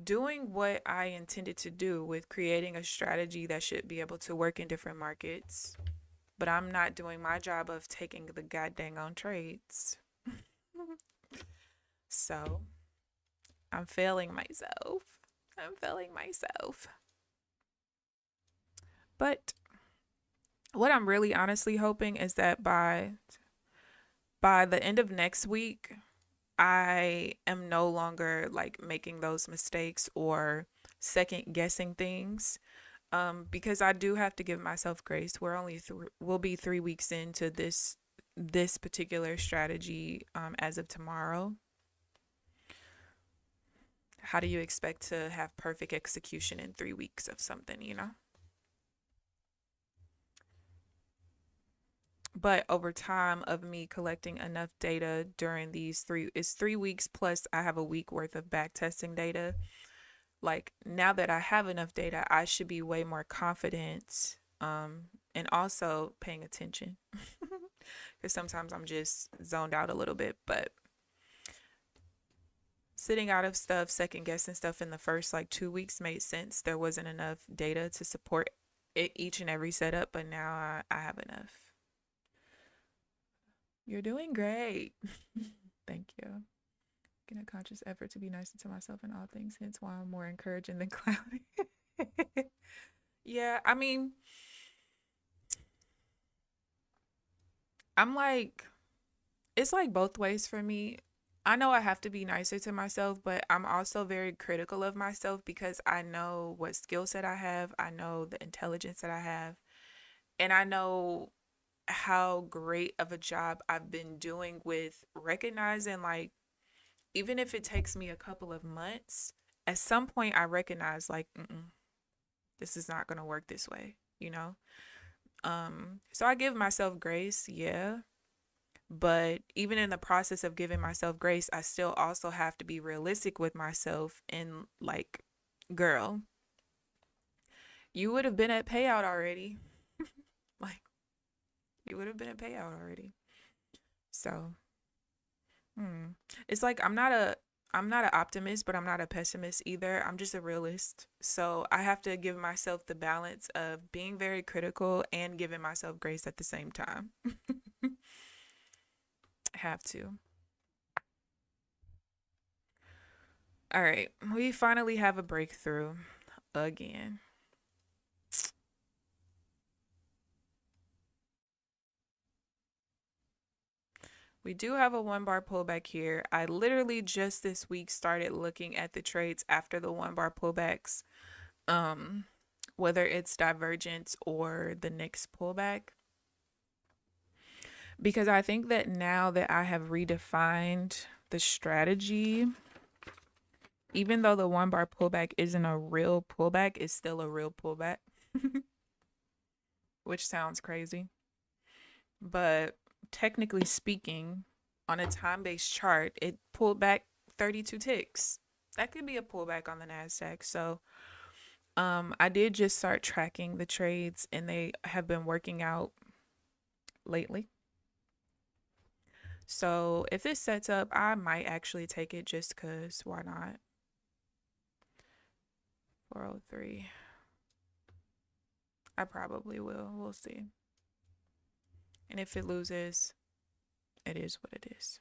doing what I intended to do with creating a strategy that should be able to work in different markets, but I'm not doing my job of taking the goddamn on trades. So I'm failing myself. But what I'm really honestly hoping is that by the end of next week, I am no longer like making those mistakes or second guessing things, because I do have to give myself grace. We'll be 3 weeks into this particular strategy as of tomorrow. How do you expect to have perfect execution in 3 weeks of something, you know? But over time of me collecting enough data during these it's 3 weeks plus I have a week worth of back testing data. Like now that I have enough data, I should be way more confident, and also paying attention. Because sometimes I'm just zoned out a little bit, but sitting out of stuff, second guessing stuff in the first like 2 weeks made sense. There wasn't enough data to support it, each and every setup, but now I have enough. You're doing great. Thank you. Making a conscious effort to be nicer to myself in all things, hence why I'm more encouraging than clowning. Yeah, I mean, I'm like, it's like both ways for me. I know I have to be nicer to myself, but I'm also very critical of myself because I know what skill set I have, I know the intelligence that I have, and I know how great of a job I've been doing with recognizing, like, even if it takes me a couple of months, at some point I recognize, like, this is not going to work this way, you know? So I give myself grace, yeah. But even in the process of giving myself grace, I still also have to be realistic with myself and, like, girl, you would have been at payout already. Like, you would have been at payout already. So, it's like I'm not an optimist, but I'm not a pessimist either. I'm just a realist. So I have to give myself the balance of being very critical and giving myself grace at the same time. I have to. All right, we finally have a breakthrough again. We do have a 1 bar pullback here. I literally just this week started looking at the trades after the 1 bar pullbacks, um, whether it's divergence or the next pullback. Because I think that now that I have redefined the strategy, even though the 1 bar pullback isn't a real pullback, it's still a real pullback, which sounds crazy. But technically speaking, on a time-based chart, it pulled back 32 ticks. That could be a pullback on the Nasdaq. So, I did just start tracking the trades, and they have been working out lately. So, if this sets up, I might actually take it just because why not? 403. I probably will. We'll see. And if it loses, it is what it is.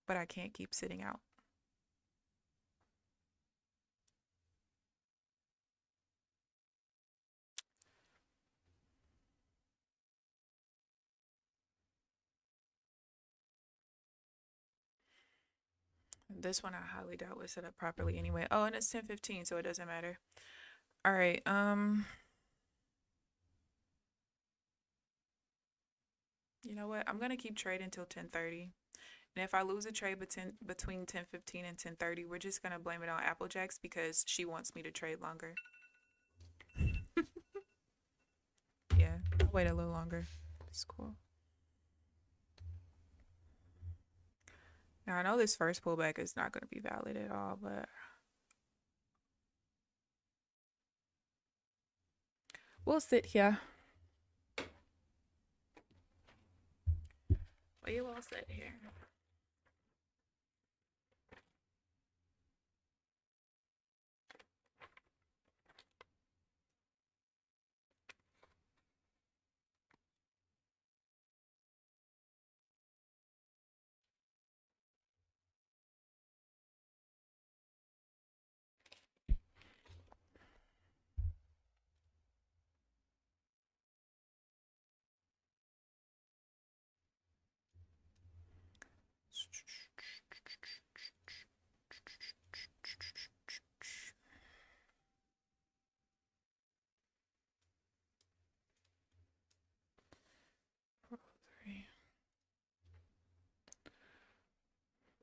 But I can't keep sitting out. This one I highly doubt was set up properly anyway. Oh, and it's 10:15, so it doesn't matter. All right. You know what? I'm gonna keep trading until 10:30. And if I lose a trade between 10:15 and 10:30, we're just gonna blame it on Applejacks because she wants me to trade longer. Yeah, I'll wait a little longer. It's cool. Now I know this first pullback is not gonna be valid at all, but we'll sit here. We will sit here.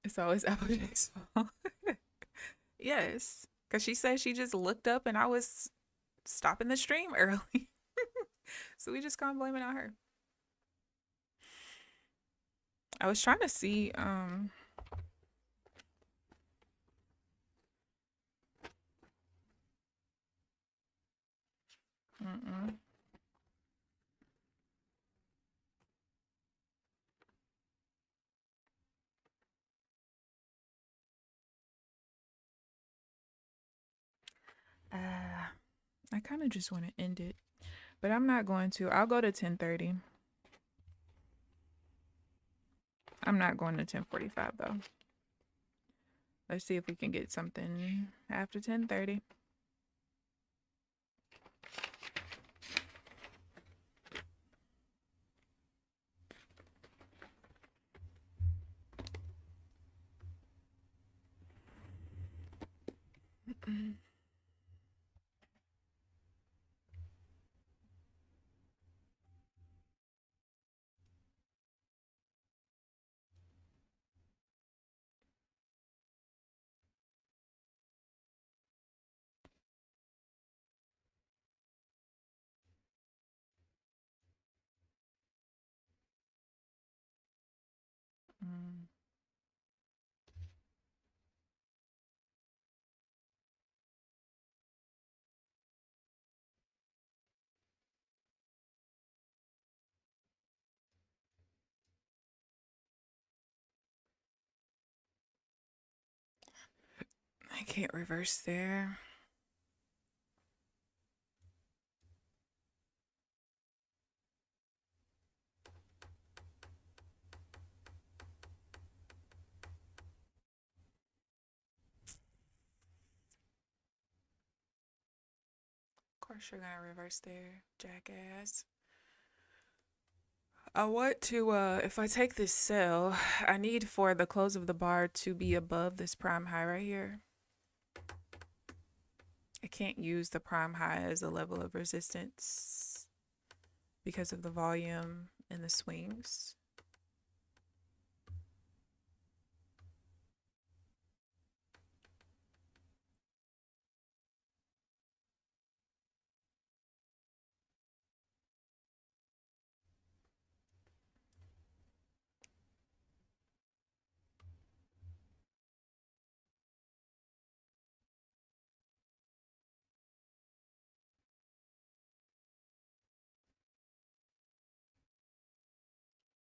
It's always Applejack's fault. Yes, because she said she just looked up and I was stopping the stream early. So we just gonna blame it on her. I was trying to see I kind of just want to end it, but I'm not going to. I'll go to 10:30. I'm not going to 10:45 though. Let's see if we can get something after 10:30. I can't reverse there. Of course you're gonna reverse there, jackass. I want to, if I take this sell, I need for the close of the bar to be above this prime high right here. I can't use the prime high as a level of resistance because of the volume and the swings.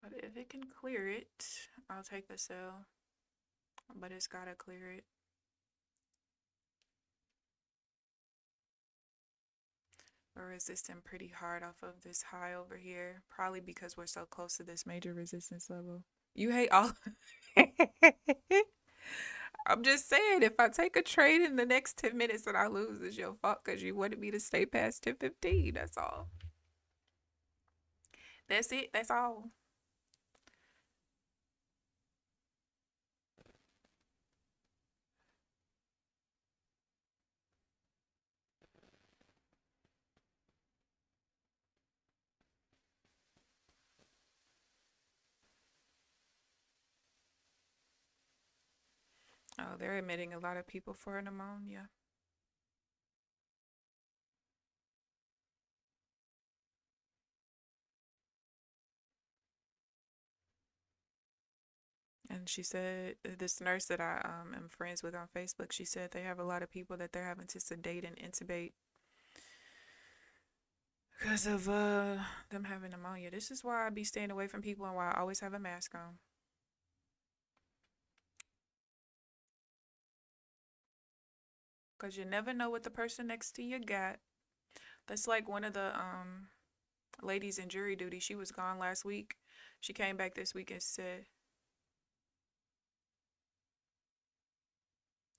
But if it can clear it, I'll take the sell. But it's gotta clear it. We're resisting pretty hard off of this high over here. Probably because we're so close to this major resistance level. You hate all. I'm just saying, if I take a trade in the next 10 minutes and I lose, it's your fault because you wanted me to stay past 10:15. That's all. That's it. That's all. Oh, they're admitting a lot of people for pneumonia. And she said, this nurse that I am friends with on Facebook, she said they have a lot of people that they're having to sedate and intubate because of them having pneumonia. This is why I be staying away from people and why I always have a mask on. Because you never know what the person next to you got. That's like one of the ladies in jury duty. She was gone last week. She came back this week and said,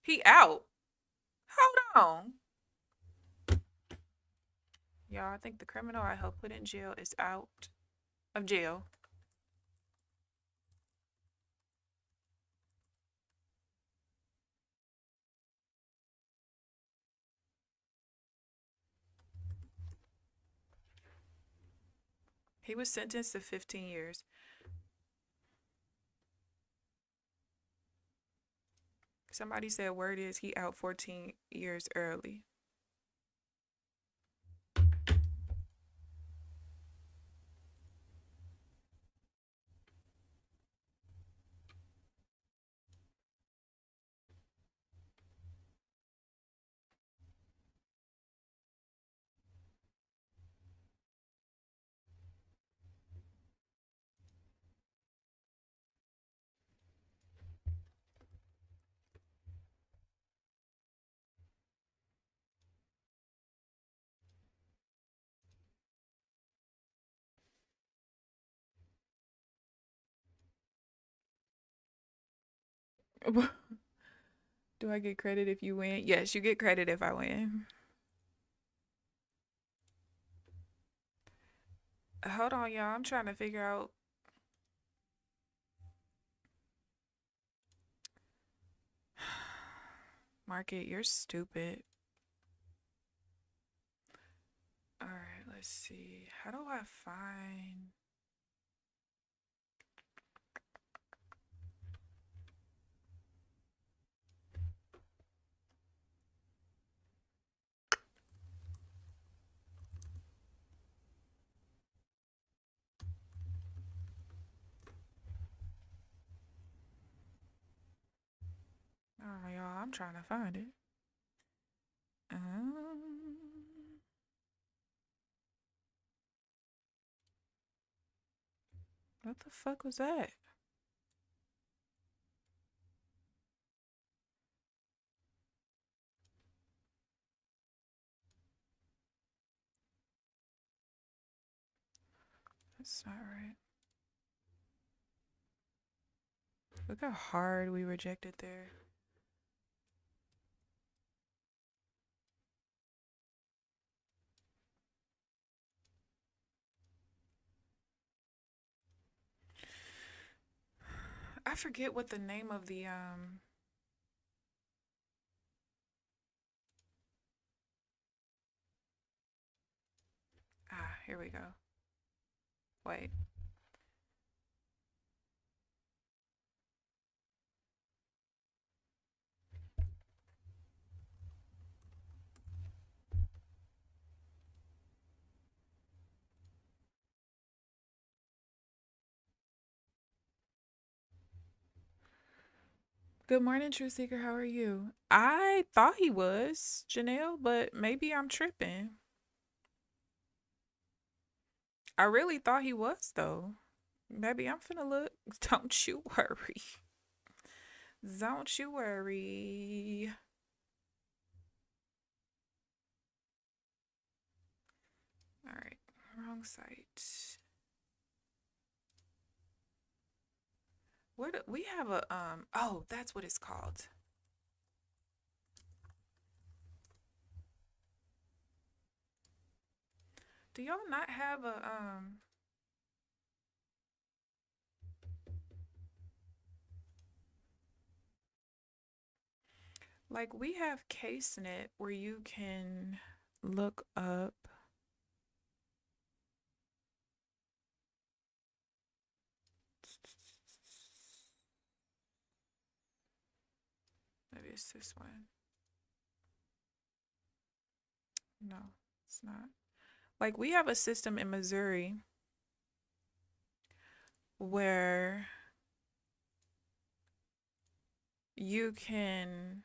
he out. Hold on. Y'all, I think the criminal I helped put in jail is out of jail. He was sentenced to 15 years. Somebody said word is he out 14 years early. Do I get credit if you win? Yes, you get credit if I win. Hold on, y'all. I'm trying to figure out. Market, you're stupid. All right, let's see. How do I find... All right, y'all. I'm trying to find it. What the fuck was that? That's not right. Look how hard we rejected there. I forget what the name of the here we go. Wait. Good morning, True Seeker. How are you? I thought he was, Janelle, but maybe I'm tripping. I really thought he was, though. Maybe I'm finna look. Don't you worry. Don't you worry. All right, wrong site. Where do we have a oh, that's what it's called. Do y'all not have a like we have CaseNet where you can look up maybe it's this one. No, it's not. Like we have a system in Missouri where you can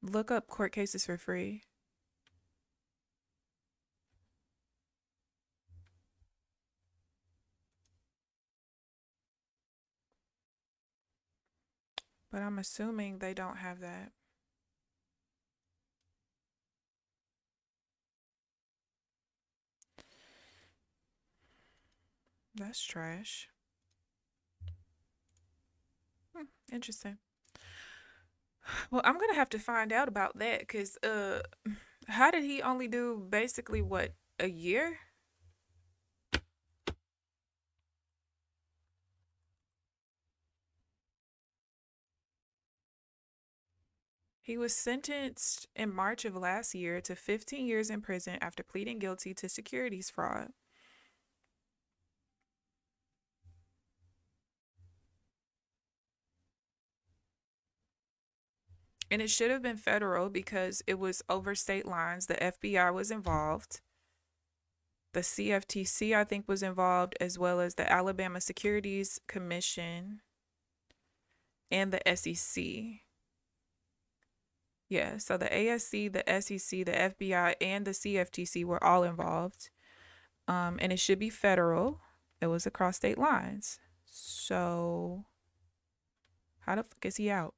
look up court cases for free. But I'm assuming they don't have that. That's trash. Interesting. Well, I'm gonna have to find out about that because how did he only do basically what, a year? He was sentenced in March of last year to 15 years in prison after pleading guilty to securities fraud. And it should have been federal because it was over state lines. The FBI was involved. The CFTC, I think, was involved, as well as the Alabama Securities Commission and the SEC. Yeah, so the ASC, the SEC, the FBI, and the CFTC were all involved. And it should be federal. It was across state lines. So, how the fuck is he out?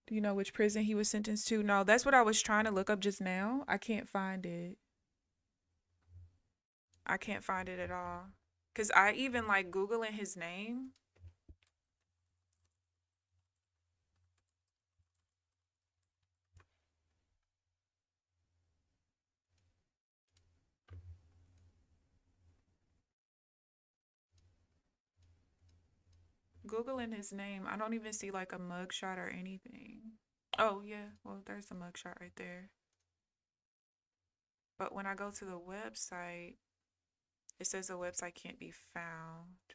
Do you know which prison he was sentenced to? No, that's what I was trying to look up just now. I can't find it. I can't find it at all. Because I even like Googling his name. Googling his name. I don't even see like a mugshot or anything. Oh, yeah. Well, there's a mugshot right there. But when I go to the website, it says the website can't be found.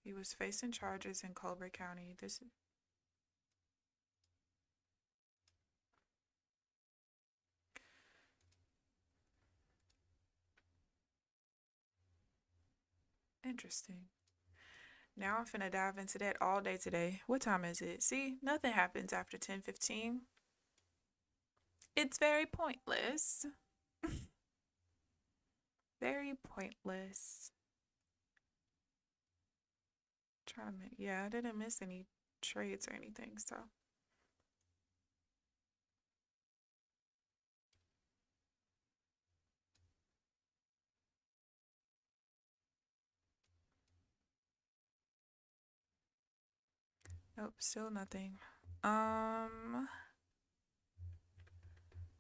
He was facing charges in Culver County. This is interesting. Now I'm finna dive into that all day today. What time is it? See, nothing happens after 10:15. It's very pointless. Very pointless. Trying to make, yeah, I didn't miss any trades or anything, so. Nope, still nothing.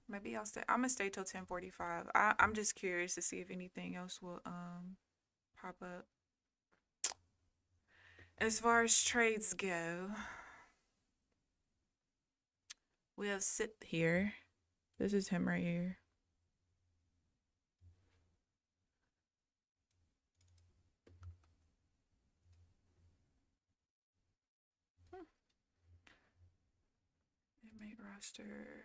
Maybe I'll stay. I'm gonna stay till 10:45. I'm just curious to see if anything else will pop up. As far as trades go, we'll sit here. This is him right here. Inmate roster.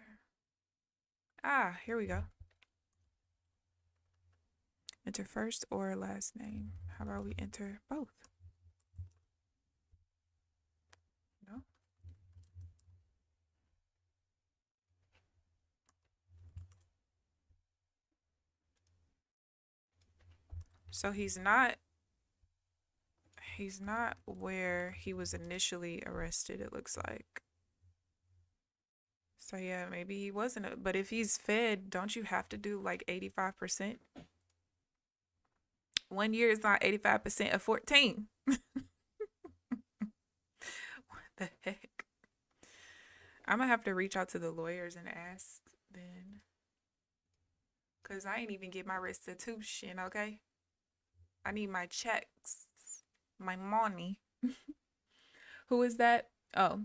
Ah, here we go. Enter first or last name. How about we enter both? No. So he's not where he was initially arrested, it looks like. So yeah, maybe he wasn't. But if he's fed, don't you have to do like 85%? 1 year is not 85% of 14. What the heck? I'm gonna have to reach out to the lawyers and ask then. Cause I ain't even get my restitution, okay? I need my checks, my money. Who is that? Oh,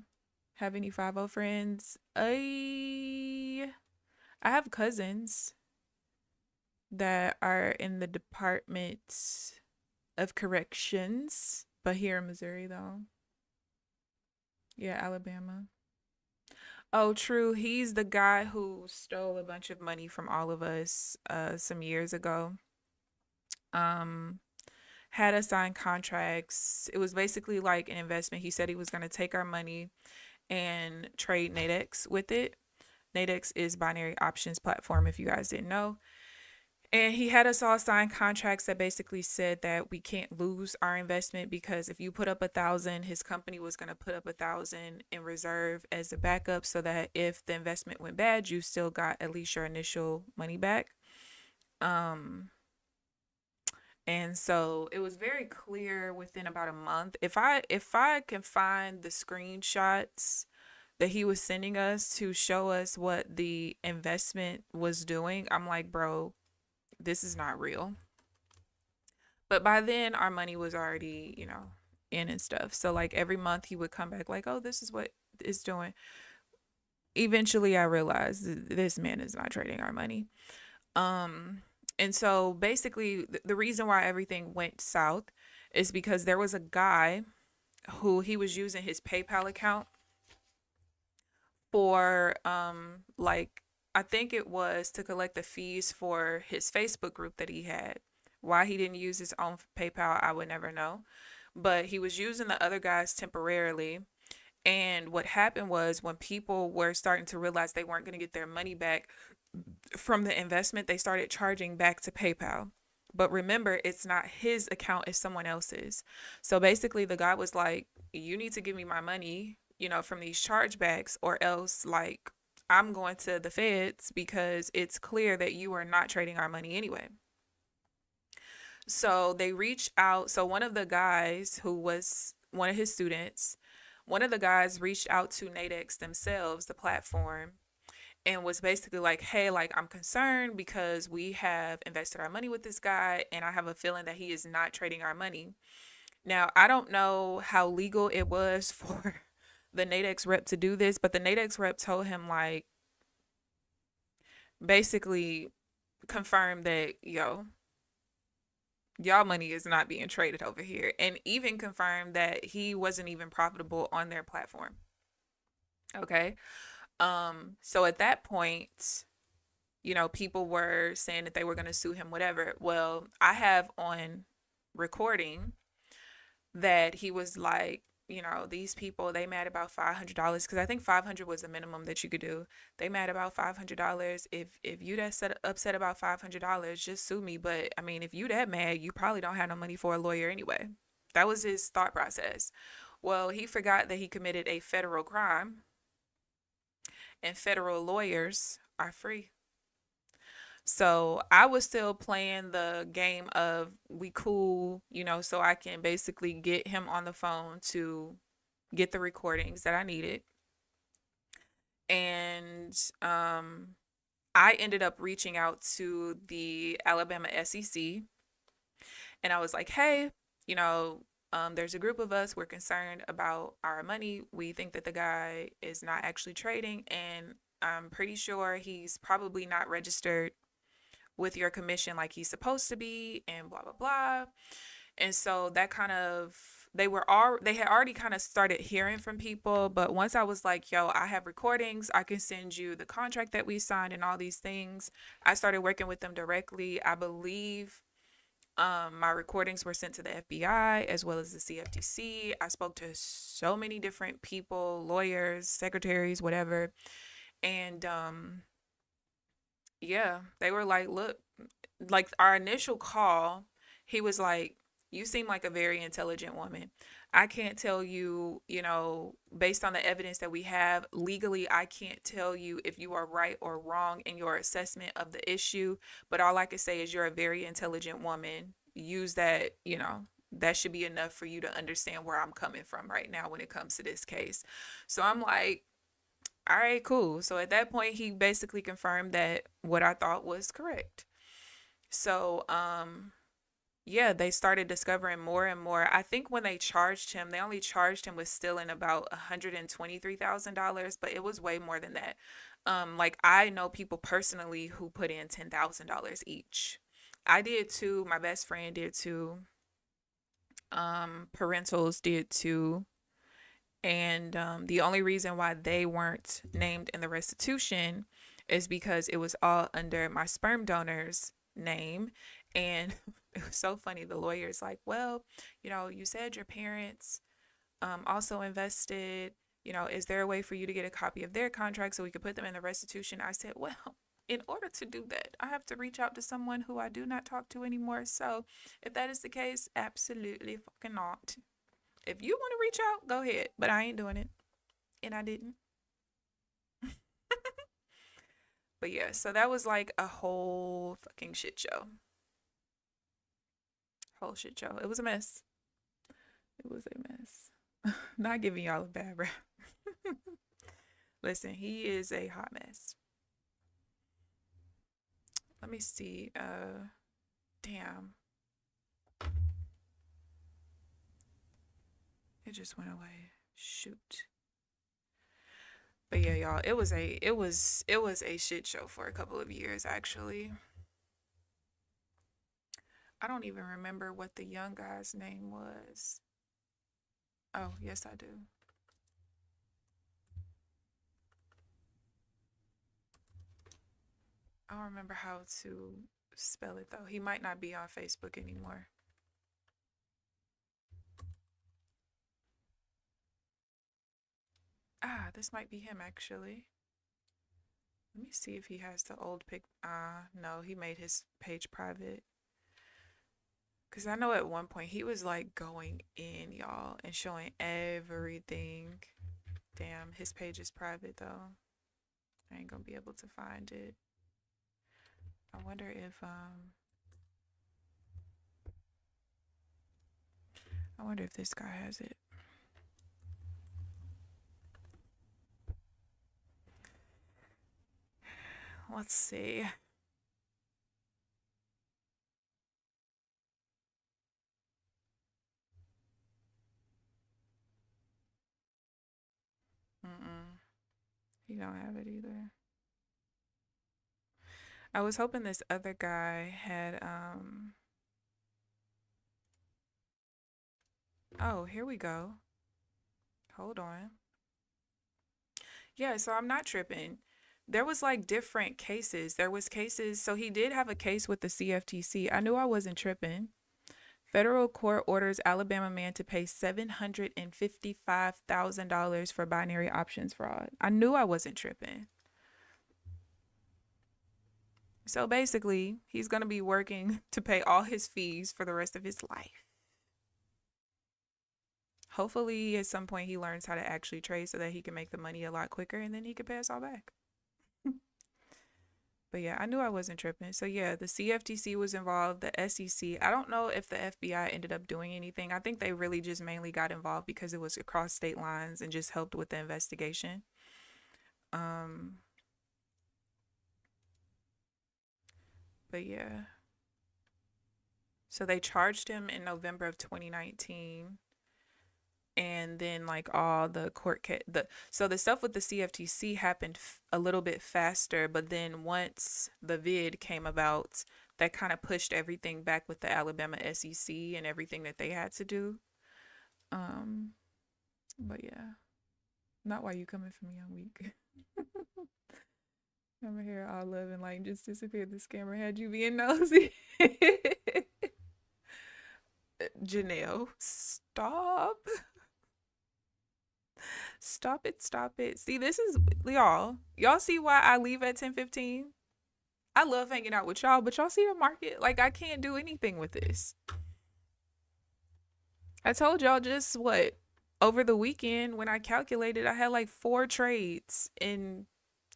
have any 50 friends? I have cousins that are in the Department of Corrections, but here in Missouri though. Yeah, Alabama. Oh, true. He's the guy who stole a bunch of money from all of us some years ago. Um had us sign contracts. It was basically like an investment. He said he was going to take our money and trade Nadex with it. Nadex is binary options platform if you guys didn't know. And he had us all sign contracts that basically said that we can't lose our investment because if you put up 1,000, his company was going to put up 1,000 in reserve as a backup so that if the investment went bad, you still got at least your initial money back. And so it was very clear within about a month. If I can find the screenshots that he was sending us to show us what the investment was doing, I'm like, bro, this is not real. But by then our money was already, in and stuff. So like every month he would come back like, "Oh, this is what it's doing." Eventually I realized this man is not trading our money. And so basically the reason why everything went south is because there was a guy who he was using his PayPal account for like I think it was to collect the fees for his Facebook group that he had. Why he didn't use his own PayPal, I would never know. But he was using the other guys temporarily. And what happened was when people were starting to realize they weren't going to get their money back from the investment, they started charging back to PayPal. But remember, it's not his account, it's someone else's. So basically, the guy was like, "You need to give me my money, from these chargebacks, or else, like, I'm going to the feds because it's clear that you are not trading our money anyway. So they reached out. So one of the guys who was one of his students, one of the guys reached out to Nadex themselves, the platform, and was basically like, hey, like, I'm concerned because we have invested our money with this guy and I have a feeling that he is not trading our money. Now, I don't know how legal it was for the Nadex rep to do this, but the Nadex rep told him, like, basically confirmed that, yo, y'all money is not being traded over here, and even confirmed that he wasn't even profitable on their platform. Okay. So at that point, people were saying that they were going to sue him, whatever. Well, I have on recording that he was like, these people, they mad about $500 because I think 500 was the minimum that you could do. They mad about $500. If you that upset about $500, just sue me. But I mean, if you that mad, you probably don't have no money for a lawyer anyway. That was his thought process. Well, he forgot that he committed a federal crime, and federal lawyers are free. So I was still playing the game of we cool, so I can basically get him on the phone to get the recordings that I needed. And I ended up reaching out to the Alabama SEC, and I was like, hey, there's a group of us. We're concerned about our money. We think that the guy is not actually trading, and I'm pretty sure he's probably not registered with your commission like he's supposed to be, and blah blah blah. And so that kind of, they had already kind of started hearing from people, but once I was like, yo, I have recordings, I can send you the contract that we signed and all these things, I started working with them directly. I believe my recordings were sent to the FBI as well as the CFTC. I spoke to so many different people, lawyers, secretaries, whatever. And yeah, they were like, look, like our initial call, he was like, you seem like a very intelligent woman. I can't tell you, based on the evidence that we have, legally, I can't tell you if you are right or wrong in your assessment of the issue. But all I can say is you're a very intelligent woman. Use that, that should be enough for you to understand where I'm coming from right now when it comes to this case. So I'm like, all right, cool. So at that point, he basically confirmed that what I thought was correct. So, yeah, they started discovering more and more. I think when they charged him, they only charged him with stealing about $123,000, but it was way more than that. Like I know people personally who put in $10,000 each. I did too. My best friend did too. Parentals did too. And the only reason why they weren't named in the restitution is because it was all under my sperm donor's name. And it was so funny. The lawyer's like, well, you said your parents also invested. Is there a way for you to get a copy of their contract so we could put them in the restitution? I said, well, in order to do that, I have to reach out to someone who I do not talk to anymore. So if that is the case, absolutely fucking not. If you want to reach out, go ahead. But I ain't doing it. And I didn't. But yeah, so that was like a whole fucking shit show. Whole shit show. It was a mess. It was a mess. Not giving y'all a bad rap. Listen, he is a hot mess. Let me see. Damn. It just went away. Shoot. But yeah, y'all, it was a shit show for a couple of years actually. I don't even remember what the young guy's name was. Oh, yes I do. I don't remember how to spell it though. He might not be on Facebook anymore. Ah, this might be him actually. Let me see if he has the old pic. No, he made his page private. Because I know at one point he was like going in, y'all, and showing everything. Damn, his page is private though. I ain't gonna be able to find it. I wonder if this guy has it. Let's see. He don't have it either. I was hoping this other guy had oh, here we go. Hold on. Yeah, so I'm not tripping. There was like different cases. There was cases, so he did have a case with the CFTC. I knew I wasn't tripping. Federal court orders Alabama man to pay $755,000 for binary options fraud. I knew I wasn't tripping. So basically, he's going to be working to pay all his fees for the rest of his life. Hopefully, at some point, he learns how to actually trade so that he can make the money a lot quicker and then he can pay us all back. But yeah, I knew I wasn't tripping. So yeah, the CFTC was involved, the SEC. I don't know if the FBI ended up doing anything. I think they really just mainly got involved because it was across state lines and just helped with the investigation. But yeah. So they charged him in November of 2019. And then like all the so the stuff with the CFTC happened a little bit faster, but then once the vid came about, that kind of pushed everything back with the Alabama SEC and everything that they had to do. But yeah, not why you coming for me. I'm weak. I'm here all loving like just disappeared. The scammer had you being nosy. Janelle, stop. Stop it, stop it. See, this is y'all. Y'all see why I leave at 10:15? I love hanging out with y'all, but y'all see the market? Like I can't do anything with this. I told y'all just what? Over the weekend when I calculated, I had like 4 trades in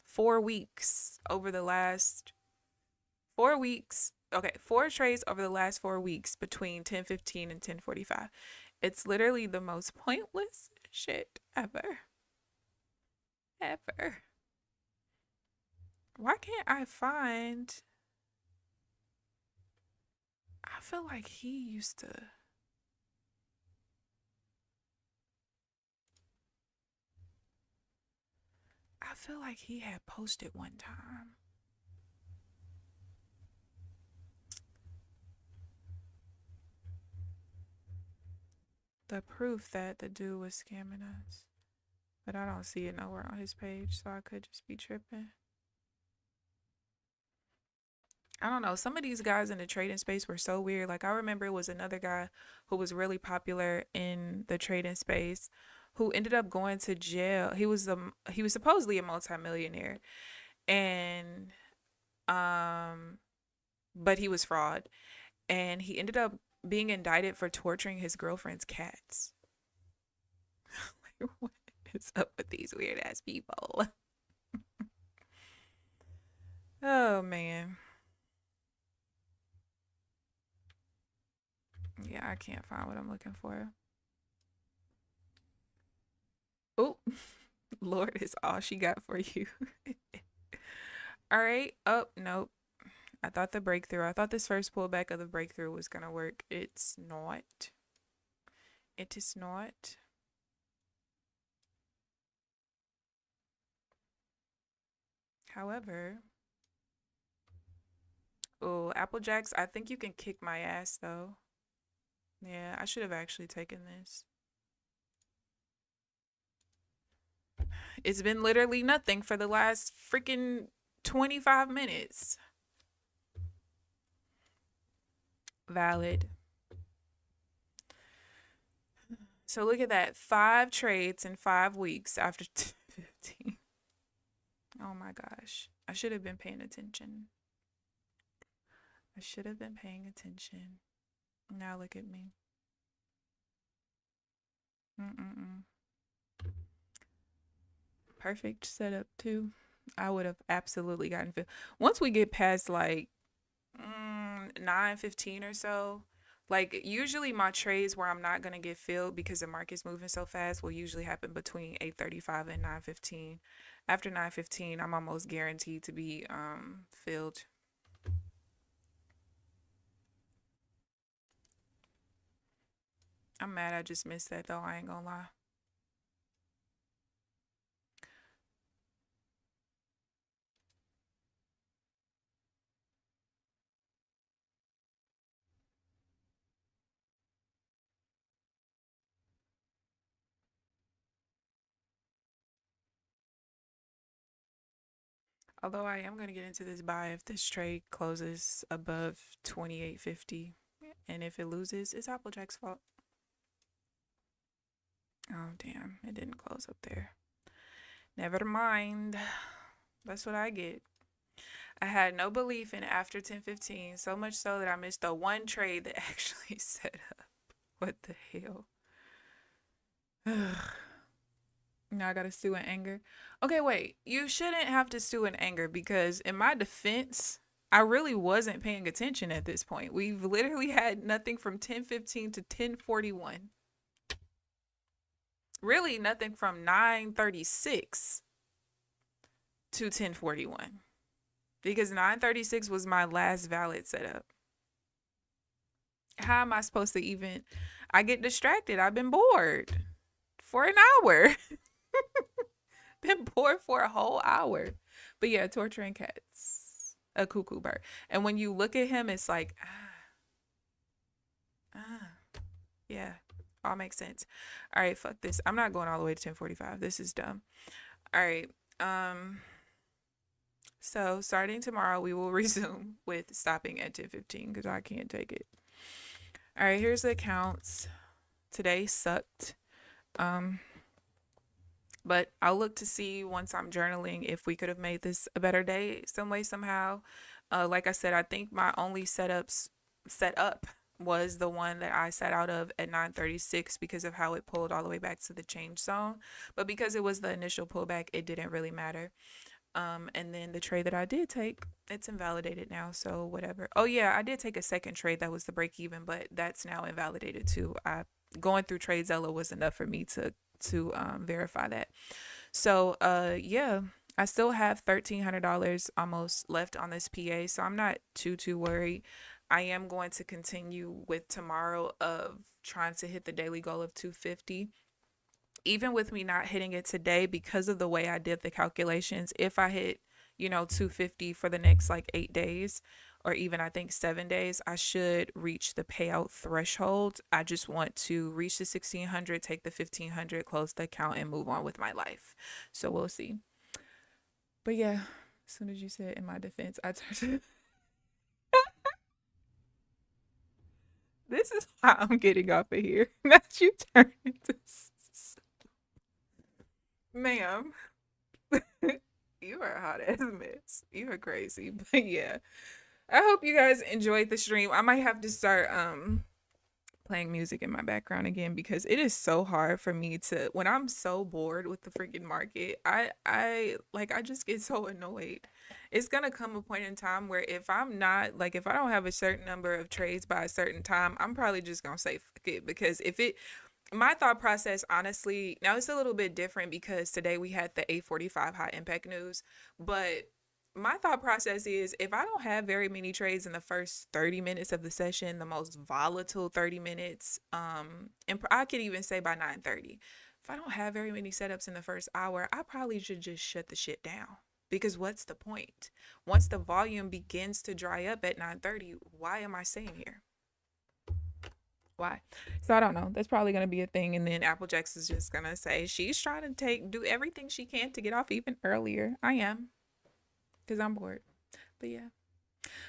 4 weeks over the last 4 weeks. Okay, 4 trades over the last 4 weeks between 10:15 and 10:45. It's literally the most pointless shit ever. Ever. Why can't I find... I feel like he used to... I feel like he had posted one time. The proof that the dude was scamming us. But I don't see it nowhere on his page, so I could just be tripping. I don't know. Some of these guys in the trading space were so weird. Like I remember it was another guy who was really popular in the trading space who ended up going to jail. He was supposedly a multimillionaire. And but he was fraud. And he ended up being indicted for torturing his girlfriend's cats. Like, what is up with these weird ass people? Oh man. Yeah, I can't find what I'm looking for. Oh, Lord is all she got for you. All right. Oh, nope. I thought this first pullback of the breakthrough was going to work. It's not. It is not. However, oh, Applejacks, I think you can kick my ass though. Yeah, I should have actually taken this. It's been literally nothing for the last freaking 25 minutes. Valid. So look at that. 5 trades in 5 weeks after 15. Oh my gosh. I should have been paying attention. I should have been paying attention. Now look at me. Perfect setup too. I would have absolutely gotten filled. Once we get past like 9:15 or so, like usually my trades where I'm not gonna get filled because the market's moving so fast will usually happen between 8:35 and 9:15. After 9:15, I'm almost guaranteed to be filled. I'm mad I just missed that though, I ain't gonna lie. Although I am gonna get into this buy if this trade closes above 28.50. And if it loses, it's Applejack's fault. Oh damn, it didn't close up there. Never mind. That's what I get. I had no belief in after 10:15, so much so that I missed the one trade that actually set up. What the hell? Now I gotta sue in anger. Okay, wait. You shouldn't have to sue in anger because, in my defense, I really wasn't paying attention at this point. We've literally had nothing from 10:15 to 10:41. Really, nothing from 9:36 to 10:41 because 9:36 was my last valid setup. How am I supposed to even? I get distracted. I've been bored for an hour. Been bored for a whole hour. But yeah, torturing cats. A cuckoo bird. And when you look at him, it's like, yeah, all makes sense. All right, fuck this. I'm not going all the way to 10:45. This is dumb. All right. So starting tomorrow, we will resume with stopping at 10:15 because I can't take it. All right, here's the accounts. Today sucked. But I'll look to see once I'm journaling if we could have made this a better day some way, somehow. Like I said, I think my only set up was the one that I sat out of at 9:36 because of how it pulled all the way back to the change zone. But because it was the initial pullback, it didn't really matter. And then the trade that I did take, it's invalidated now, so whatever. Oh yeah, I did take a second trade that was the break even, but that's now invalidated too. Going through TradeZella was enough for me to verify that. So yeah, I still have $1,300 almost left on this PA, so I'm not too worried. I am going to continue with tomorrow of trying to hit the daily goal of 250. Even with me not hitting it today because of the way I did the calculations, if I hit 250 for the next like 8 days, or even I think 7 days, I should reach the payout threshold. I just want to reach the 1,600, take the 1,500, close the account, and move on with my life. So we'll see. But yeah, as soon as you said in my defense, I turned. This is how I'm getting off of here. Not you turn into. Ma'am, you are a hot ass mess. You are crazy. But yeah, I hope you guys enjoyed the stream. I might have to start playing music in my background again because it is so hard for me to, when I'm so bored with the freaking market, I just get so annoyed. It's gonna come a point in time where if I'm not like, if I don't have a certain number of trades by a certain time, I'm probably just gonna say fuck it, because if it, my thought process, honestly, now it's a little bit different because today we had the 8:45 high impact news, but my thought process is if I don't have very many trades in the first 30 minutes of the session, the most volatile 30 minutes, and I could even say by 9:30, if I don't have very many setups in the first hour, I probably should just shut the shit down. Because what's the point? Once the volume begins to dry up at 9:30, why am I staying here? Why? So I don't know. That's probably gonna be a thing, and then Applejack's is just gonna say she's trying to do everything she can to get off even earlier. I am, because I'm bored. But yeah.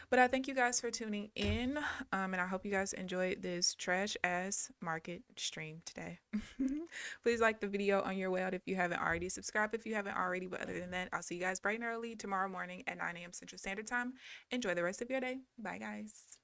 But I thank you guys for tuning in, and I hope you guys enjoyed this trash ass market stream today. Please like the video on your way out if you haven't already. Subscribe if you haven't already. But other than that, I'll see you guys bright and early tomorrow morning at 9 a.m. Central Standard Time. Enjoy the rest of your day. Bye, guys.